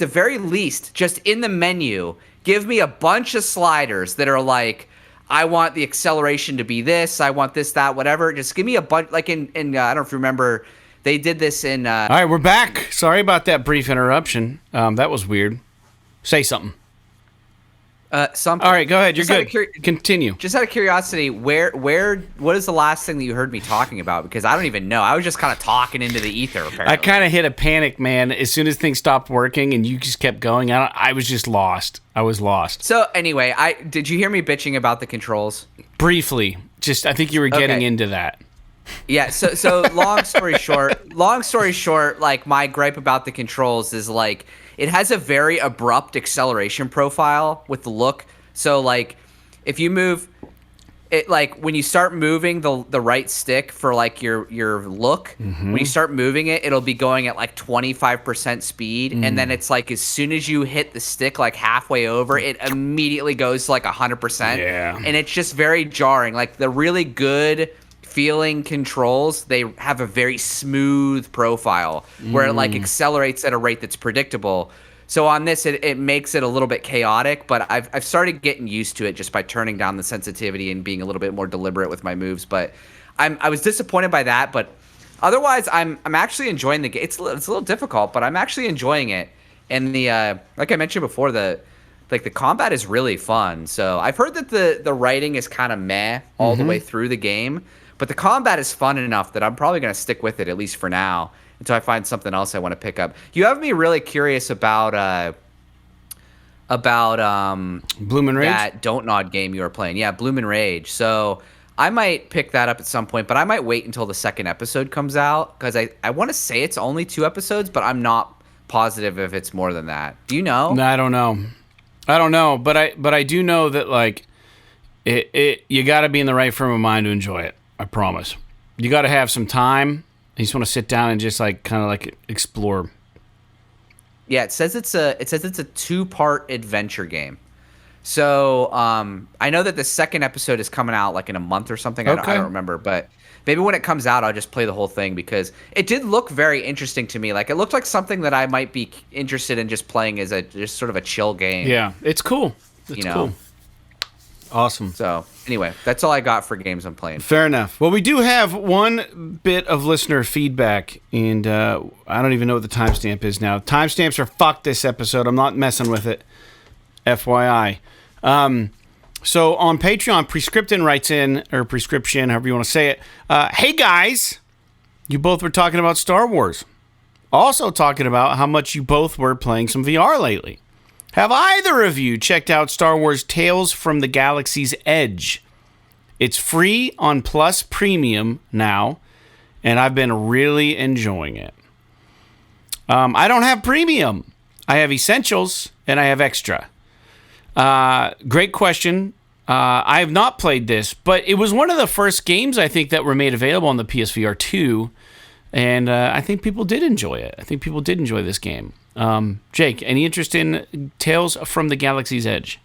just in the menu, give me a bunch of sliders that are like, I want the acceleration to be this, I want this, that, whatever. Just give me a bunch, like in I don't know if you remember, they did this in all right, we're back. Sorry about that brief interruption. That was weird. Say something. Something. All right, go ahead. You're good. Continue. Just out of curiosity, what is the last thing that you heard me talking about? Because I don't even know. I was just kind of talking into the ether, apparently. I kind of hit a panic, man. As soon as things stopped working and you just kept going, I was just lost. I was lost. So anyway, did you hear me bitching about the controls? Briefly. I think you were getting into that. Yeah, so long story short, like my gripe about the controls is like it has a very abrupt acceleration profile with the look. So like if you move it, like when you start moving the right stick for like your look, when you start moving it, it'll be going at like 25% speed, and then it's like as soon as you hit the stick like halfway over, it immediately goes to like 100%. Yeah. And it's just very jarring. Like the really good feeling controls, they have a very smooth profile where it like accelerates at a rate that's predictable. So on this, it makes it a little bit chaotic, but I've started getting used to it just by turning down the sensitivity and being a little bit more deliberate with my moves. But I was disappointed by that, but otherwise I'm actually enjoying the game. It's a little difficult, but I'm actually enjoying it. And the like I mentioned before, the combat is really fun. So I've heard that the writing is kind of meh all the way through the game. But the combat is fun enough that I'm probably going to stick with it, at least for now, until I find something else I want to pick up. You have me really curious about Bloom and Rage? That Don't Nod game you were playing. Yeah, Bloom and Rage. So I might pick that up at some point, but I might wait until the second episode comes out, because I want to say it's only 2 episodes, but I'm not positive if it's more than that. Do you know? No, I don't know. But I do know that like you got to be in the right frame of mind to enjoy it. I promise. You got to have some time. You just want to sit down and just like kind of like explore. Yeah, it says it's a 2-part adventure game. So I know that the second episode is coming out like in a month or something. Okay. I don't remember, but maybe when it comes out, I'll just play the whole thing, because it did look very interesting to me. Like it looked like something that I might be interested in just playing as just sort of a chill game. Yeah, it's cool. It's cool. Awesome. So anyway, that's all I got for games I'm playing. Fair enough. Well, we do have one bit of listener feedback, and I don't even know what the timestamp is now. Timestamps are fucked this episode. I'm not messing with it. FYI. So on Patreon, PrescriptN writes in, or Prescription, however you want to say it. Hey guys, you both were talking about Star Wars. Also talking about how much you both were playing some VR lately. Have either of you checked out Star Wars Tales from the Galaxy's Edge? It's free on Plus Premium now, and I've been really enjoying it. I don't have Premium. I have Essentials, and I have Extra. Great question. I have not played this, but it was one of the first games, I think, that were made available on the PSVR 2, and I think people did enjoy it. I think people did enjoy this game. Jake, any interest in Tales from the Galaxy's Edge?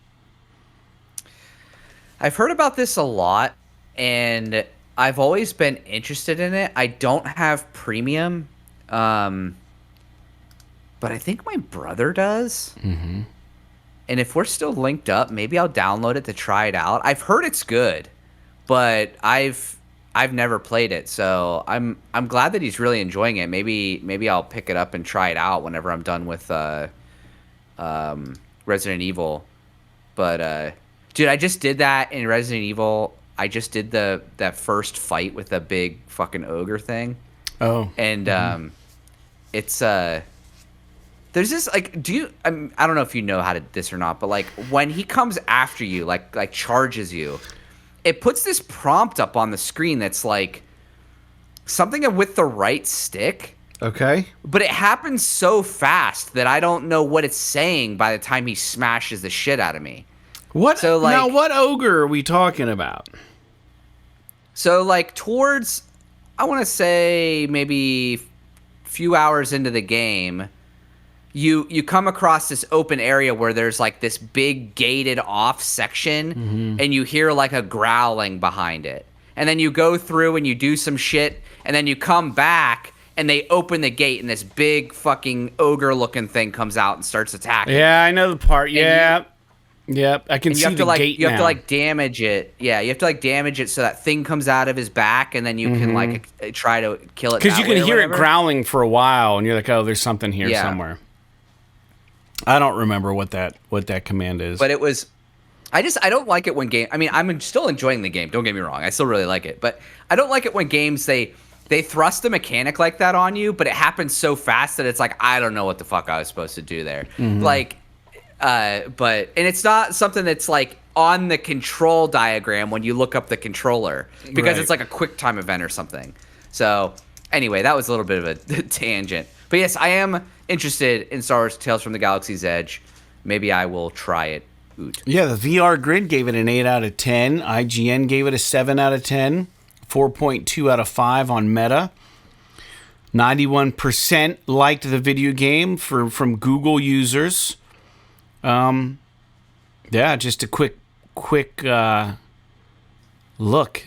I've heard about this a lot, and I've always been interested in it. I don't have Premium, but I think my brother does. Mm-hmm. And if we're still linked up, maybe I'll download it to try it out. I've heard it's good, but I've never played it, so I'm glad that he's really enjoying it. Maybe I'll pick it up and try it out whenever I'm done with Resident Evil. But dude, I just did that in Resident Evil. I just did that first fight with the big fucking ogre thing. Oh, and it's there's this like, I don't know if you know how to this or not, but like when he comes after you, like charges you, it puts this prompt up on the screen that's like something with the right stick. Okay. But it happens so fast that I don't know what it's saying by the time he smashes the shit out of me. What? So like, now, what ogre are we talking about? So like towards, I want to say maybe a few hours into the game, you come across this open area where there's like this big gated off section, and you hear like a growling behind it. And then you go through and you do some shit, and then you come back and they open the gate and this big fucking ogre looking thing comes out and starts attacking. Yeah, I know the part. Yeah. Yep, I can see the gate now. You have to like damage it. Yeah, you have to like damage it so that thing comes out of his back, and then you can like try to kill it. Because you can hear it growling for a while, and you're like, oh, there's something here somewhere. I don't remember what that command is. But it was I don't like it when I mean, I'm still enjoying the game. Don't get me wrong. I still really like it, but I don't like it when games they thrust a mechanic like that on you, but it happens so fast that it's like I don't know what the fuck I was supposed to do there. Like, and it's not something that's like on the control diagram when you look up the controller because it's like a quick time event or something. So anyway, that was a little bit of a tangent. But yes, I am interested in Star Wars Tales from the Galaxy's Edge. Maybe I will try it. Yeah, the VR Grid gave it an 8 out of 10. IGN gave it a 7 out of 10. 4.2 out of 5 on Meta. 91% liked the video game from Google users. Yeah, just a quick look.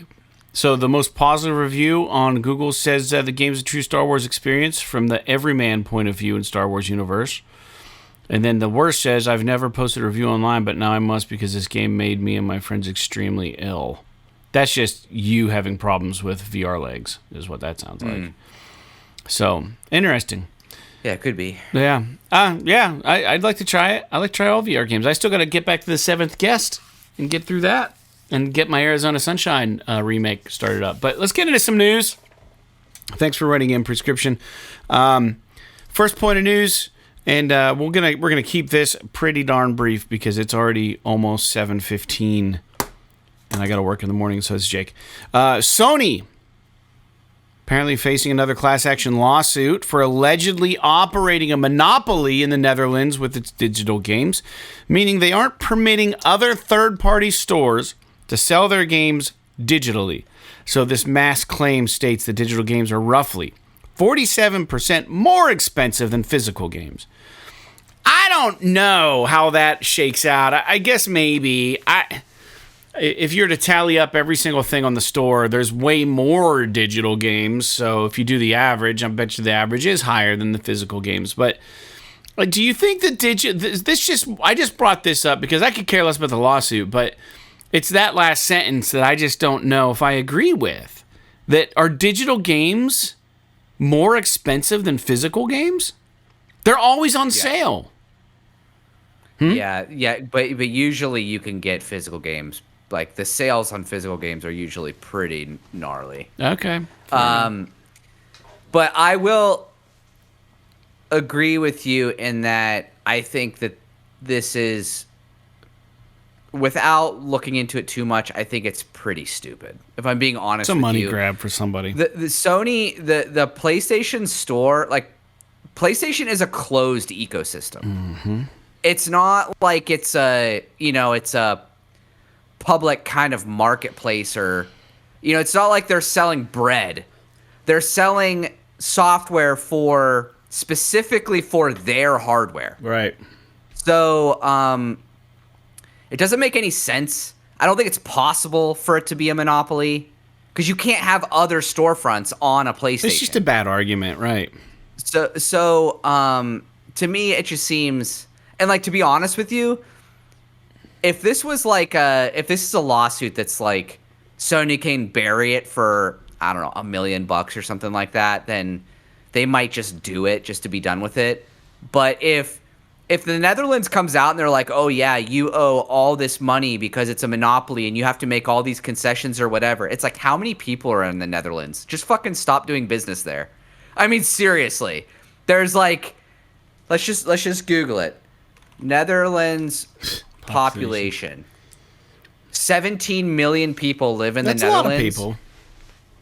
So the most positive review on Google says the game's a true Star Wars experience from the everyman point of view in Star Wars universe. And then the worst says, I've never posted a review online, but now I must because this game made me and my friends extremely ill. That's just you having problems with VR legs, is what that sounds like. So, interesting. Yeah, it could be. Yeah. I'd like to try it. I like to try all VR games. I still got to get back to the Seventh Guest and get through that and get my Arizona Sunshine remake started up. But let's get into some news. Thanks for writing in, Prescription. First point of news. And we're gonna keep this pretty darn brief because it's already almost 7:15, and I got to work in the morning. So is Jake. Sony apparently facing another class action lawsuit for allegedly operating a monopoly in the Netherlands with its digital games, meaning they aren't permitting other third-party stores to sell their games digitally. So this mass claim states that digital games are roughly 47% more expensive than physical games. I don't know how that shakes out. I guess maybe. If you're to tally up every single thing on the store, there's way more digital games. So if you do the average, I bet you the average is higher than the physical games. But do you think that I just brought this up because I could care less about the lawsuit, but it's that last sentence that I just don't know if I agree with. That are digital games more expensive than physical games? They're always on sale. Yeah, but usually you can get physical games. Like the sales on physical games are usually pretty gnarly. Okay. But I will agree with you in that I think that this is, without looking into it too much, I think it's pretty stupid. If I'm being honest with you. It's a money grab for somebody. The Sony, the PlayStation Store, like PlayStation is a closed ecosystem. Mm-hmm. It's not like it's a public kind of marketplace or, it's not like they're selling bread. They're selling software specifically for their hardware. Right. So, it doesn't make any sense. I don't think it's possible for it to be a monopoly because you can't have other storefronts on a PlayStation. It's just a bad argument, right? So, to me, it just seems, and like, to be honest with you, if this was like if this is a lawsuit that's like Sony can bury it for, I don't know, $1 million or something like that, then they might just do it just to be done with it. But if the Netherlands comes out and they're like, oh yeah, you owe all this money because it's a monopoly and you have to make all these concessions or whatever, it's like, how many people are in the Netherlands? Just fucking stop doing business there. I mean, seriously. There's like, let's just Google it. Netherlands population. 17 million people live in the Netherlands. That's a lot of people.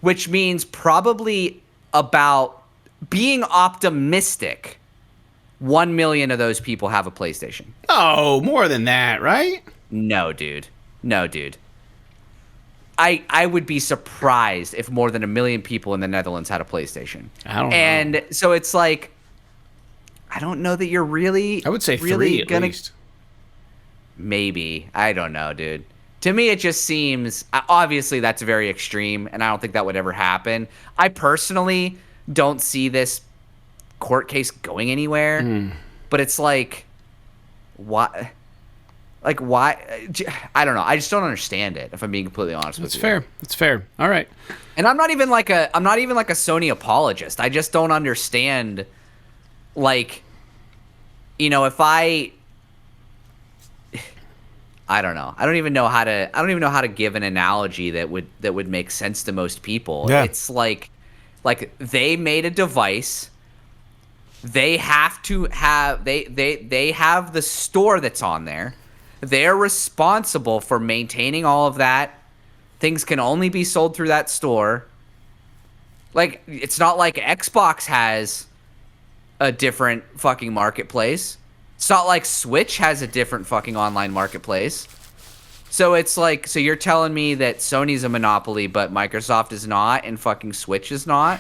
Which means probably about, being optimistic, 1 million of those people have a PlayStation. Oh, more than that, right? No, dude. I would be surprised if more than 1 million people in the Netherlands had a PlayStation. I don't know. And so it's like, I don't know that you're really. I would say really 3 at least. Maybe. I don't know, dude. To me, it just seems, obviously that's very extreme, and I don't think that would ever happen. I personally don't see this court case going anywhere, but it's like, why? Like, why? I don't know. I just don't understand it, if I'm being completely honest with you. That's fair. All right. And I'm not even like a Sony apologist. I just don't understand, like, if I don't know. I don't even know how to give an analogy that would make sense to most people. Yeah. It's like they made a device. They have to have they have the store that's on there. They're responsible for maintaining all of that. Things can only be sold through that store. Like, it's not like Xbox has a different fucking marketplace. It's not like Switch has a different fucking online marketplace. So it's like, so you're telling me that Sony's a monopoly, but Microsoft is not, and fucking Switch is not?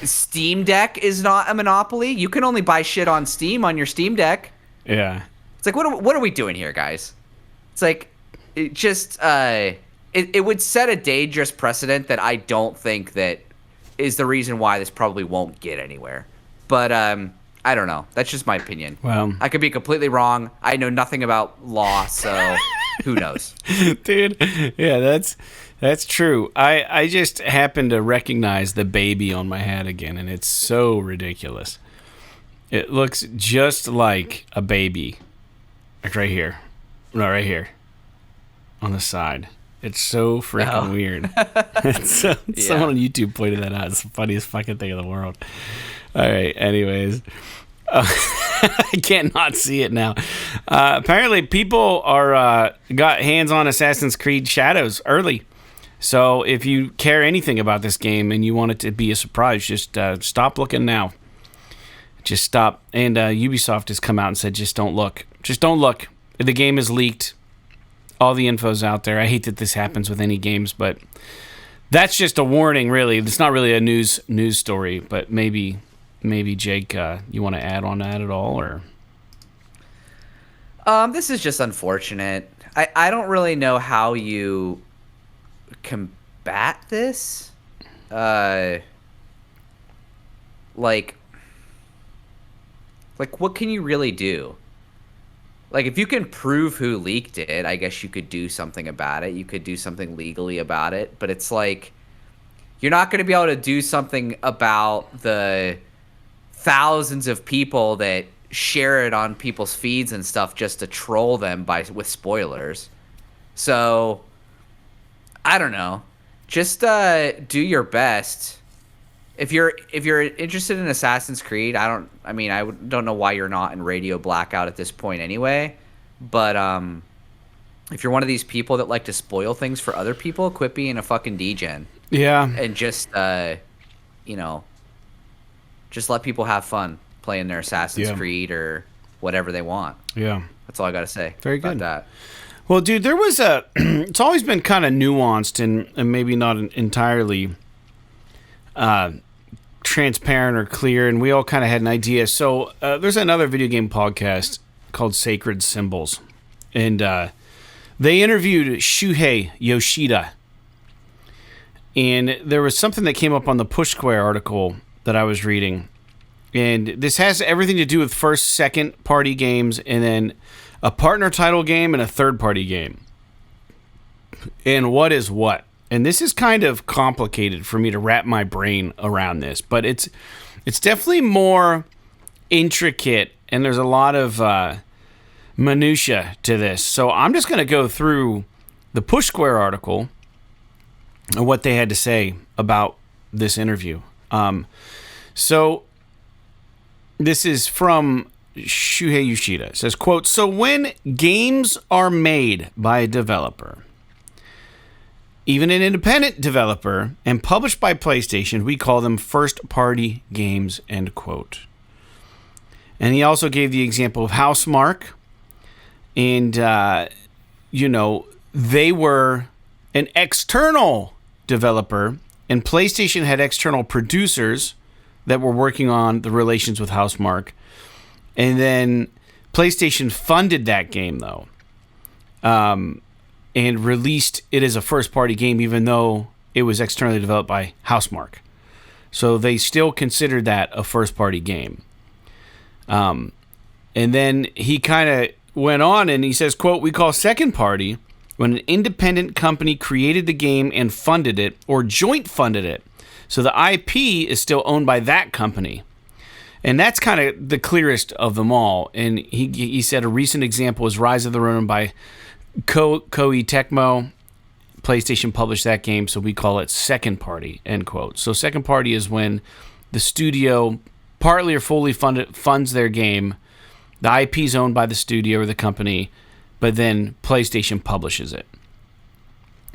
Steam Deck is not a monopoly? You can only buy shit on Steam on your Steam Deck. Yeah. It's like, what are we doing here, guys? It's like, it just, it would set a dangerous precedent that I don't think that is the reason why this probably won't get anywhere. But, I don't know. That's just my opinion. Well, I could be completely wrong. I know nothing about law, so who knows? Dude, yeah, that's true. I just happened to recognize the baby on my hat again, and it's so ridiculous. It looks just like a baby. Like right here. No, right here. On the side. It's so freaking weird. Someone on YouTube pointed that out. It's the funniest fucking thing in the world. All right, anyways. I can't not see it now. Apparently, people are got hands on Assassin's Creed Shadows early. So if you care anything about this game and you want it to be a surprise, just stop looking now. Just stop. And Ubisoft has come out and said, just don't look. Just don't look. The game is leaked. All the info's out there. I hate that this happens with any games, but that's just a warning, really. It's not really a news story, but maybe Jake, you want to add on that at all, or? This is just unfortunate. I don't really know how you combat this. Like what can you really do? Like, if you can prove who leaked it, I guess you could do something about it. You could do something legally about it. But it's like, you're not going to be able to do something about the thousands of people that share it on people's feeds and stuff just to troll them with spoilers. So, I don't know. Just do your best. If you're interested in Assassin's Creed, I don't know why you're not in radio blackout at this point anyway. But if you're one of these people that like to spoil things for other people, quit being a fucking degen. Yeah. And just just let people have fun playing their Assassin's Creed or whatever they want. Yeah. That's all I got to say. Very good. About that. Well, dude, there was it's always been kind of nuanced and maybe not entirely transparent or clear, and we all kind of had an idea. So there's another video game podcast called Sacred Symbols, and they interviewed Shuhei Yoshida, and there was something that came up on the Push Square article that I was reading, and this has everything to do with first, second party games, and then a partner title game and a third party game, and what is what. And this is kind of complicated for me to wrap my brain around this, but it's definitely more intricate, and there's a lot of minutia to this. So I'm just going to go through the Push Square article and what they had to say about this interview. So this is from Shuhei Yoshida. It says, quote, "So when games are made by a developer, even an independent developer, and published by PlayStation, we call them first-party games," end quote. And he also gave the example of Housemarque. And, they were an external developer, and PlayStation had external producers that were working on the relations with Housemarque. And then PlayStation funded that game, though. And released it as a first-party game, even though it was externally developed by Housemarque. So they still considered that a first-party game. And then he kind of went on and he says, quote, "We call second-party when an independent company created the game and funded it, or joint funded it. So the IP is still owned by that company. And that's kind of the clearest of them all. And he said a recent example is Rise of the Ronin by Koei Tecmo. PlayStation published that game, so we call it second party, end quote. So second party is when the studio partly or fully funds their game. The IP is owned by the studio or the company, but then PlayStation publishes it.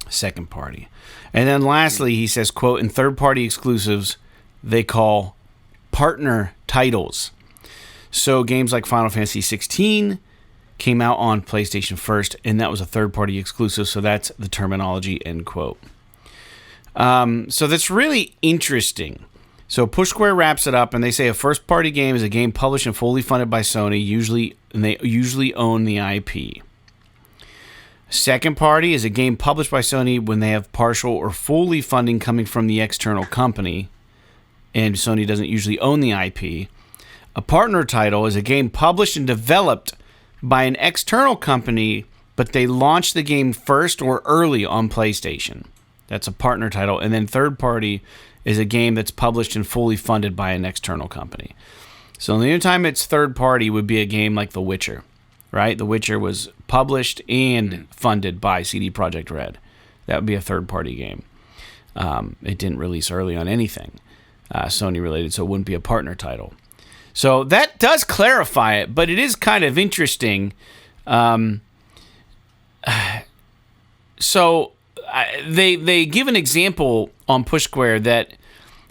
Second party. And then lastly, he says, quote, in third-party exclusives, they call partner titles. So games like Final Fantasy 16 came out on PlayStation first, and that was a third-party exclusive, so that's the terminology, end quote. So that's really interesting. So Push Square wraps it up, and they say a first-party game is a game published and fully funded by Sony, and they usually own the IP. Second party is a game published by Sony when they have partial or fully funding coming from the external company, and Sony doesn't usually own the IP. A partner title is a game published and developed by an external company, but they launched the game first or early on PlayStation. That's a partner title. And then third party is a game that's published and fully funded by an external company. So the only time it's third party would be a game like The Witcher, right? The Witcher was published and funded by CD Projekt Red. That would be a third party game. It didn't release early on anything Sony related, so it wouldn't be a partner title. So that does clarify it, but it is kind of interesting. So they give an example on Push Square that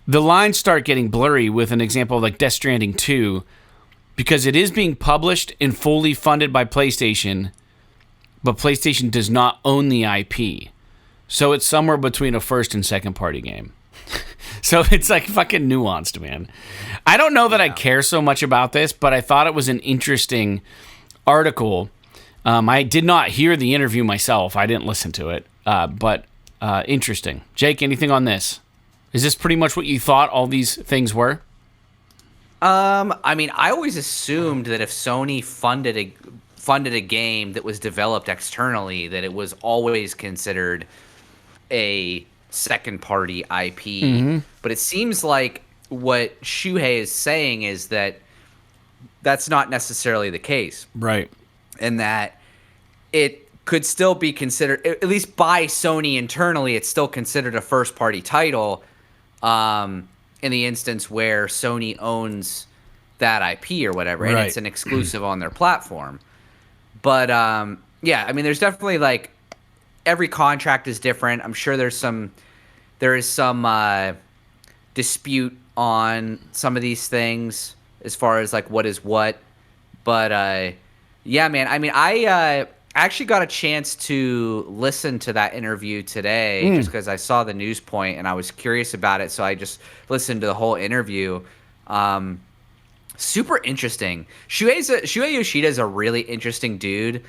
the lines start getting blurry with an example like Death Stranding 2, because it is being published and fully funded by PlayStation, but PlayStation does not own the IP. So it's somewhere between a first and second party game. So it's like fucking nuanced, man. I don't know that I care so much about this, but I thought it was an interesting article. I did not hear the interview myself. I didn't listen to it, but interesting. Jake, anything on this? Is this pretty much what you thought all these things were? I mean, I always assumed that if Sony funded a game that was developed externally, that it was always considered a second party IP. Mm-hmm. But it seems like what Shuhei is saying is that that's not necessarily the case. Right. And that it could still be considered, at least by Sony internally, it's still considered a first party title in the instance where Sony owns that IP or whatever, and it's an exclusive on their platform. But yeah, I mean, there's definitely like every contract is different. I'm sure there is some dispute on some of these things as far as like what is what. But yeah, man, I mean, I actually got a chance to listen to that interview today just because I saw the news point and I was curious about it. So I just listened to the whole interview. Super interesting. Shuhei Yoshida is a really interesting dude.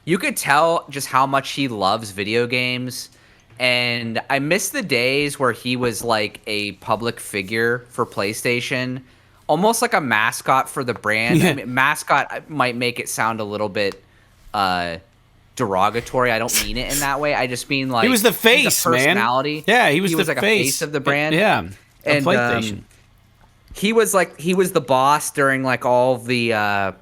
You could tell just how much he loves video games. And I miss the days where he was like a public figure for PlayStation, almost like a mascot for the brand. Yeah. I mean, mascot might make it sound a little bit derogatory. I don't mean it in that way. I just mean like he was the face, the personality. Man. Yeah, he was like face. a face of the brand. Yeah, and PlayStation. He was the boss during like all the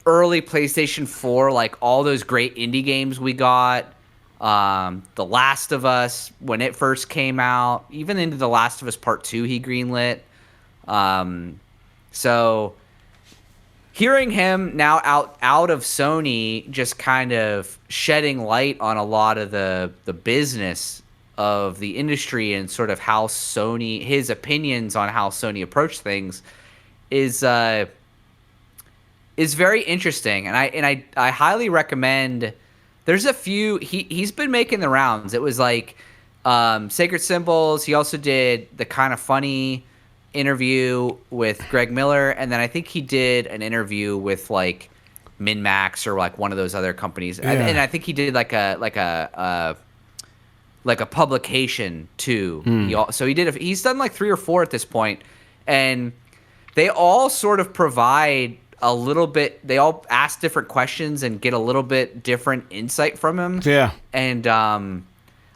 early PlayStation 4, like all those great indie games we got. The Last of Us, when it first came out, even into The Last of Us Part 2, he greenlit. So hearing him now out of Sony, just kind of shedding light on a lot of the business of the industry and sort of how Sony, his opinions on how Sony approached things is very interesting. And I highly recommend. There's a few. He's been making the rounds. It was like Sacred Symbols. He also did the Kind of Funny interview with Greg Miller, and then I think he did an interview with like MinMax or like one of those other companies. Yeah. And I think he did like a publication too. So he's done like 3 or 4 at this point, and they all sort of provide a little bit. They all ask different questions and get a little bit different insight from him. Yeah. And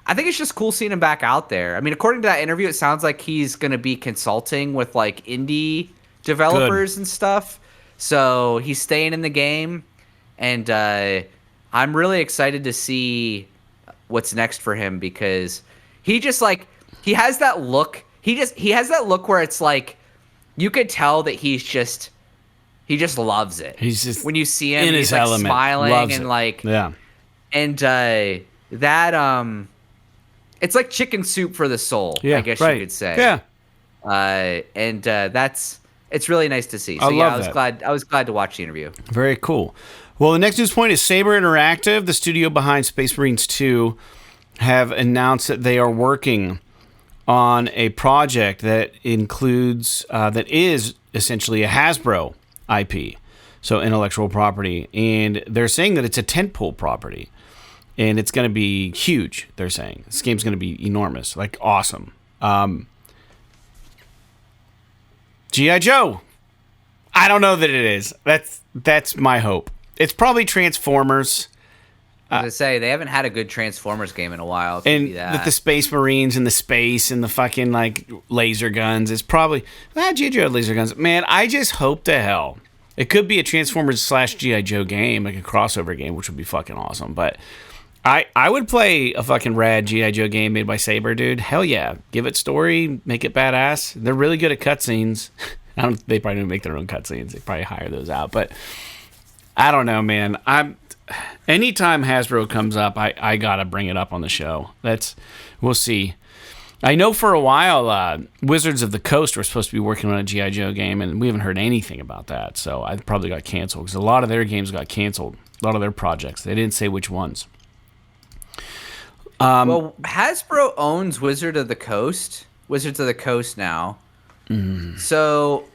I think it's just cool seeing him back out there. I mean, according to that interview, it sounds like he's going to be consulting with like indie developers and stuff. So he's staying in the game, and I'm really excited to see what's next for him because he just like he has that look. He has that look where it's like you could tell that he just loves it. He's just when you see him, in he's his like element. smiling Loves and it. like and that it's like chicken soup for the soul. I guess you could say. Yeah. It's really nice to see. So I was glad to watch the interview. Very cool. Well, the next news point is Saber Interactive, the studio behind Space Marines 2, have announced that they are working on a project that includes that is essentially a Hasbro IP, so intellectual property, and they're saying that it's a tentpole property, and it's going to be huge. They're saying this game's going to be enormous, like awesome. G.I. Joe. I don't know that it is. That's my hope. It's probably Transformers. I was going to say, they haven't had a good Transformers game in a while. And with the Space Marines and the space and the fucking, like, laser guns, it's probably... G.I. Joe had laser guns. Man, I just hope to hell. It could be a Transformers / G.I. Joe game, like a crossover game, which would be fucking awesome. But I would play a fucking rad G.I. Joe game made by Saber, dude. Hell yeah. Give it story, make it badass. They're really good at cutscenes. They probably don't make their own cutscenes. They probably hire those out. But I don't know, man. Anytime Hasbro comes up, I gotta bring it up on the show. We'll see. I know for a while, Wizards of the Coast were supposed to be working on a G.I. Joe game, and we haven't heard anything about that. So I probably got canceled because a lot of their games got canceled. A lot of their projects. They didn't say which ones. Well, Hasbro owns Wizards of the Coast now. Mm. So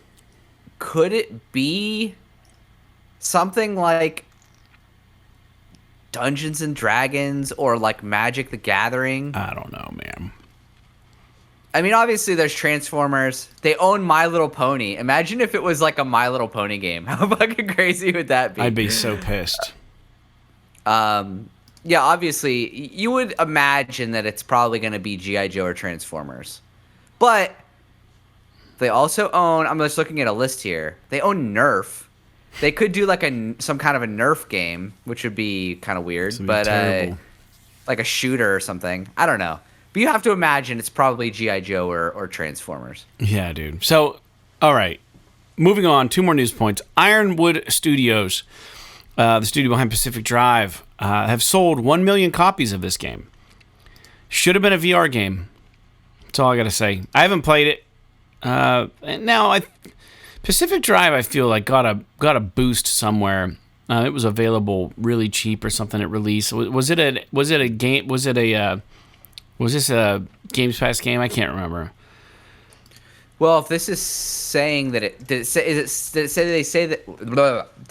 could it be something like Dungeons and Dragons or like Magic the Gathering? I don't know, man. I mean, obviously there's Transformers. They own My Little Pony. Imagine if it was like a My Little Pony game. How fucking crazy would that be? I'd be so pissed. Yeah, obviously you would imagine that it's probably going to be G.I. Joe or Transformers. But they also own, I'm just looking at a list here. They own Nerf. They could do like some kind of a Nerf game, which would be kind of weird, but like a shooter or something. I don't know. But you have to imagine it's probably G.I. Joe or Transformers. Yeah, dude. So, all right. Moving on, 2 more news points. Ironwood Studios, the studio behind Pacific Drive, have sold 1 million copies of this game. Should have been a VR game. That's all I got to say. I haven't played it. Now, Pacific Drive, I feel like got a boost somewhere. It was available really cheap or something at release. Was this a Games Pass game? I can't remember. Well, if this is saying that did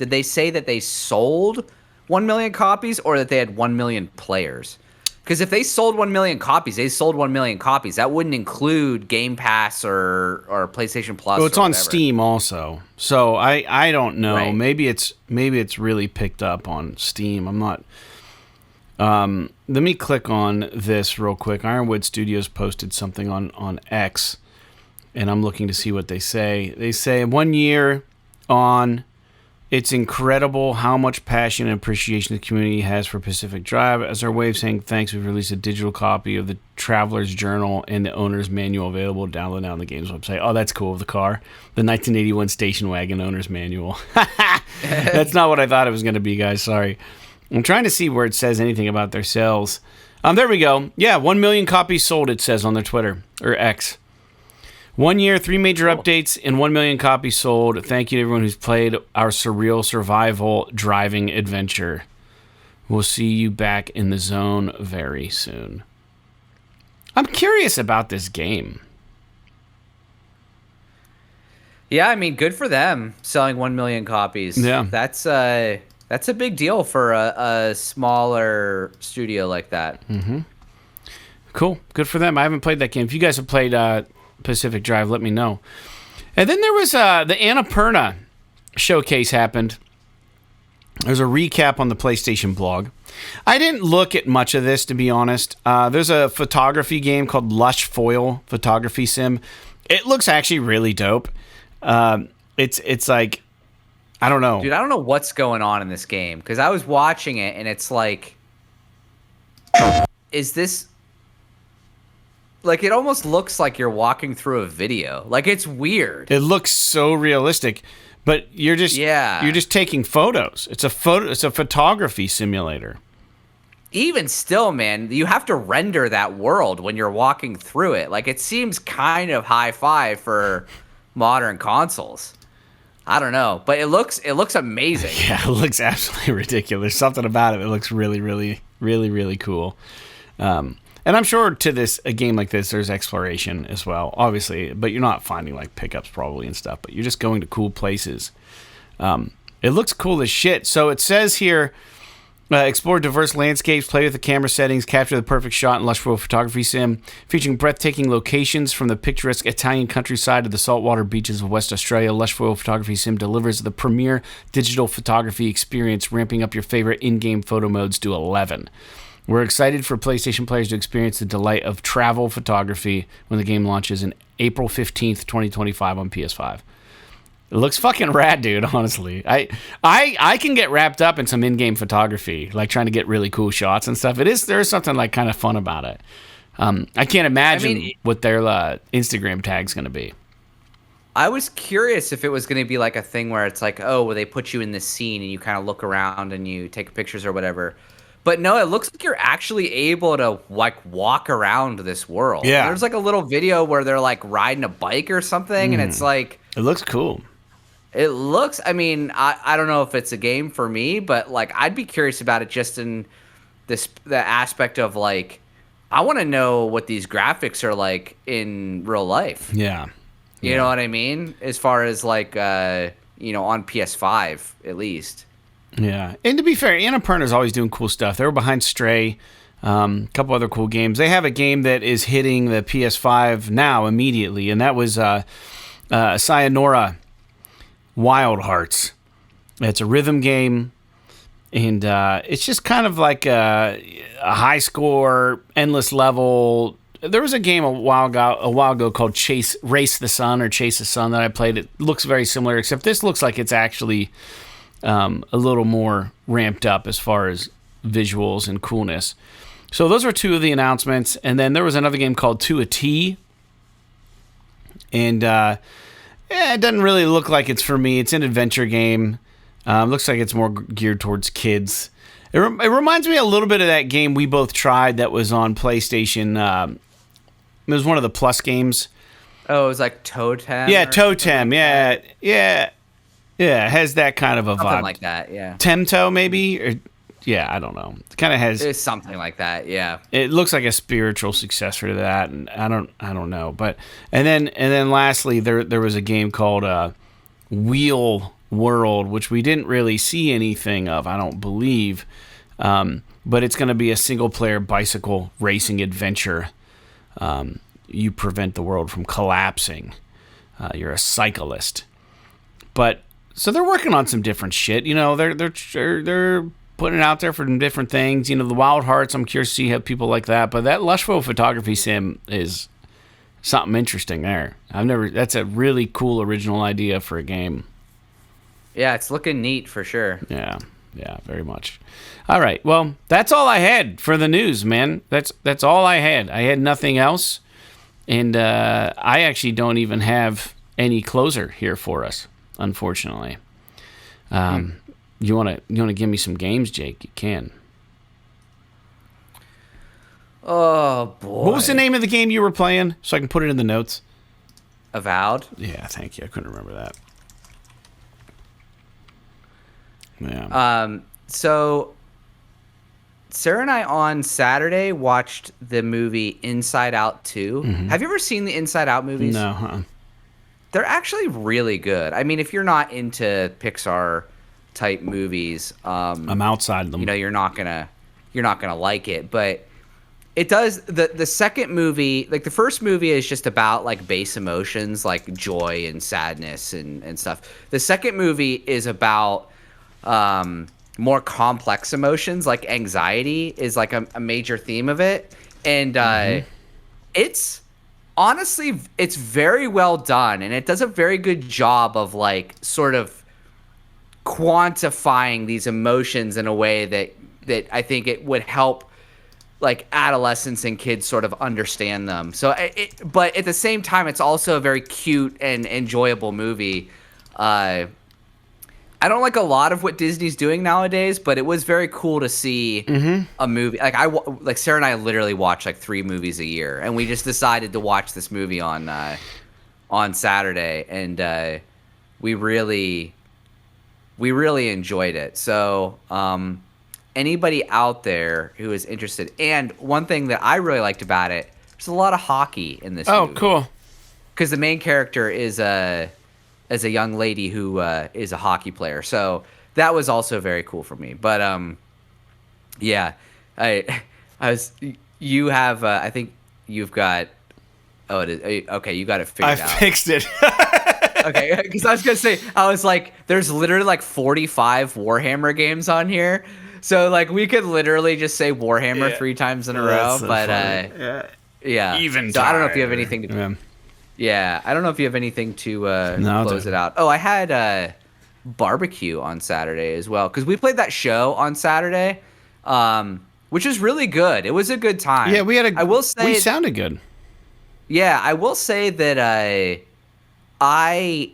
they say that they sold 1 million copies or that they had 1 million players? Because if they sold 1 million copies, they sold 1 million copies. That wouldn't include Game Pass or PlayStation Plus. Well, it's on Steam also, so I don't know. Right. Maybe it's really picked up on Steam. I'm not. Let me click on this real quick. Ironwood Studios posted something on X, and I'm looking to see what they say. They say 1 year on. It's incredible how much passion and appreciation the community has for Pacific Drive. As our way of saying thanks, we've released a digital copy of the Traveler's Journal and the Owner's Manual available. Download now on the game's website. Oh, that's cool. The car. The 1981 Station Wagon Owner's Manual. That's not what I thought it was going to be, guys. Sorry. I'm trying to see where it says anything about their sales. There we go. Yeah, 1 million copies sold, it says on their Twitter, or X. 1 year, 3 major updates, and 1 million copies sold. Thank you to everyone who's played our surreal survival driving adventure. We'll see you back in the zone very soon. I'm curious about this game. Yeah, I mean, good for them selling 1 million copies. Yeah. That's a big deal for a smaller studio like that. Mm-hmm. Cool. Good for them. I haven't played that game. If you guys have played Pacific Drive, let me know. And then there was the Annapurna showcase happened. There's a recap on the PlayStation blog. I didn't look at much of this, to be honest. There's a photography game called Lush Foil Photography Sim. It looks actually really dope. It's like, I don't know. Dude, I don't know what's going on in this game, because I was watching it, and it's like, is this... Like, it almost looks like you're walking through a video. Like, it's weird. It looks so realistic, but you're just taking photos. It's a photography simulator. Even still, man, you have to render that world when you're walking through it. Like, it seems kind of hi-fi for modern consoles. I don't know, but it looks amazing. Yeah, it looks absolutely ridiculous. Something about it that looks really, really, really, really cool. And I'm sure to a game like this, there's exploration as well, obviously, but you're not finding like pickups probably and stuff, but you're just going to cool places. It looks cool as shit. So it says here, explore diverse landscapes, play with the camera settings, capture the perfect shot in Lush Foil Photography Sim, featuring breathtaking locations from the picturesque Italian countryside to the saltwater beaches of West Australia. Lush Foil Photography Sim delivers the premier digital photography experience, ramping up your favorite in-game photo modes to 11. We're excited for PlayStation players to experience the delight of travel photography when the game launches in April 15th, 2025 on PS5. It looks fucking rad, dude, honestly. I can get wrapped up in some in-game photography, like trying to get really cool shots and stuff. There's something like kind of fun about it. I can't imagine what their Instagram tag's going to be. I was curious if it was going to be like a thing where it's like, oh, well, they put you in this scene and you kind of look around and you take pictures or whatever. But no, it looks like you're actually able to like walk around this world. Yeah. There's like a little video where they're like riding a bike or something, and it's like... It looks cool. It looks... I mean, I don't know if it's a game for me, but like I'd be curious about it just in the aspect of like, I want to know what these graphics are like in real life. Yeah. You know what I mean? As far as like, on PS5 at least. Yeah, and to be fair, Annapurna's always doing cool stuff. They were behind Stray, a couple other cool games. They have a game that is hitting the PS5 now immediately, and that was Sayonara Wild Hearts. It's a rhythm game, and it's just kind of like a high score, endless level. There was a game a while ago called Race the Sun or Chase the Sun that I played. It looks very similar, except this looks like it's actually a little more ramped up as far as visuals and coolness. So those were two of the announcements, and then there was another game called To a T, and it doesn't really look like it's for me. It's an adventure game. Looks like it's more geared towards kids. It reminds me a little bit of that game we both tried that was on PlayStation. It was one of the Plus games. Oh, it was like Totem? Yeah, Totem. Yeah. Yeah, it has that kind of a something vibe. Like that, yeah. Temto, maybe? Or, yeah, I don't know. It kind of has... It's something like that, yeah. It looks like a spiritual successor to that, and I don't know. But and then lastly, there was a game called Wheel World, which we didn't really see anything of, I don't believe. But it's going to be a single-player bicycle racing adventure. You prevent the world from collapsing. You're a cyclist. But... So they're working on some different shit. They're putting it out there for different things. The Wild Hearts, I'm curious to see how people like that. But that Lush Foil Photography Sim is something interesting there. That's a really cool original idea for a game. Yeah, it's looking neat for sure. Yeah, very much. All right, well, that's all I had for the news, man. That's all I had. I had nothing else. And I actually don't even have any closer here for us. Unfortunately, you want to give me some games, Jake? You can. Oh boy! What was the name of the game you were playing, so I can put it in the notes? Avowed. Yeah, thank you. I couldn't remember that. Yeah. So Sarah and I on Saturday watched the movie Inside Out 2. Mm-hmm. Have you ever seen the Inside Out movies? No. Huh? They're actually really good. I mean, if you're not into Pixar type movies, I'm outside them. You're not gonna like it. But it does. The second movie, like the first movie, is just about like base emotions, like joy and sadness and stuff. The second movie is about more complex emotions, like anxiety is like a major theme of it. And it's honestly, it's very well done. And it does a very good job of like sort of quantifying these emotions in a way that I think it would help like adolescents and kids sort of understand them. So, but at the same time, it's also a very cute and enjoyable movie. I don't like a lot of what Disney's doing nowadays, but it was very cool to see a movie. Like Sarah and I literally watch like 3 movies a year, and we just decided to watch this movie on Saturday, and we really enjoyed it. So, anybody out there who is interested, and one thing that I really liked about it, there's a lot of hockey in this movie. Oh, cool. Because the main character is a young lady who is a hockey player. So that was also very cool for me. But yeah, you have, I think you've got, it is, okay, you got it figured out. I fixed it. Okay, because I was going to say, I was like, there's literally like 45 Warhammer games on here. So, like, we could literally just say Warhammer 3 times in a row. So but, yeah. Even so I don't know if you have anything to... Yeah, I don't know if you have anything to close it out. Oh, I had barbecue on Saturday as well. Because we played that show on Saturday, which was really good. It was a good time. Yeah, I will say... We sounded good. Yeah, I will say that I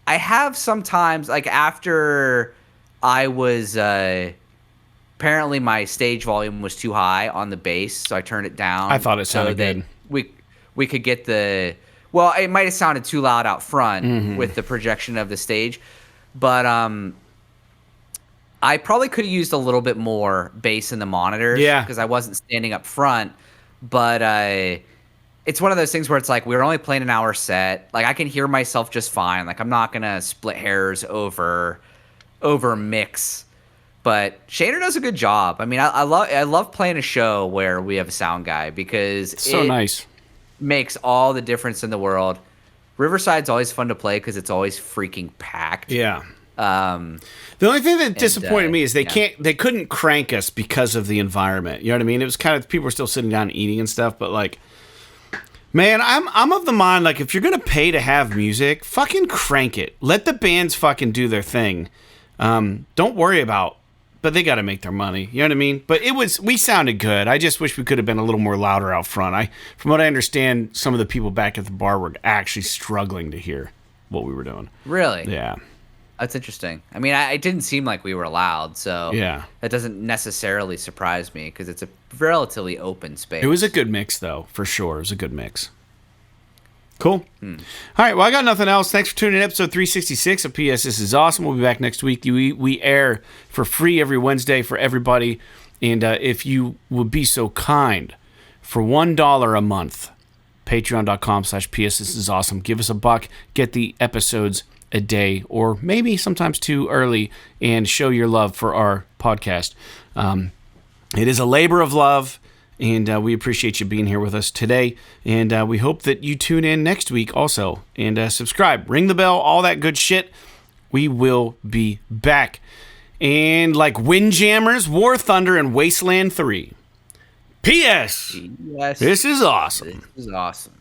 have sometimes, like, after... I was apparently my stage volume was too high on the bass, so I turned it down. I thought it sounded good. We could get it might have sounded too loud out front with the projection of the stage, but I probably could have used a little bit more bass in the monitors because I wasn't standing up front. But it's one of those things where it's like we were only playing an hour set. Like I can hear myself just fine. Like I'm not gonna split hairs over mix, but Shader does a good job. I mean, I love playing a show where we have a sound guy because it's so nice. Makes all the difference in the world. Riverside's always fun to play because it's always freaking packed. Yeah. The only thing that disappointed me is they couldn't crank us because of the environment. You know what I mean? It was kind of people were still sitting down eating and stuff, but like, man, I'm of the mind like if you're gonna pay to have music, fucking crank it. Let the bands fucking do their thing. Don't worry about, but they got to make their money. You know what I mean? But we sounded good. I just wish we could have been a little more louder out front. From what I understand, some of the people back at the bar were actually struggling to hear what we were doing. Really? Yeah. That's interesting. I mean, it didn't seem like we were loud, so yeah, that doesn't necessarily surprise me because it's a relatively open space. It was a good mix, though, for sure. It was a good mix. Cool. All right. Well, I got nothing else. Thanks for tuning in to episode 366 of PS. This is awesome. We'll be back next week. We air for free every Wednesday for everybody. And if you would be so kind, for $1 a month, patreon.com/PS. This is awesome. Give us $1. Get the episodes a day or maybe sometimes too early and show your love for our podcast. It is a labor of love. And we appreciate you being here with us today. And we hope that you tune in next week also. And subscribe, ring the bell, all that good shit. We will be back. And like Windjammers, War Thunder, and Wasteland 3. P.S. Yes. This is awesome. This is awesome.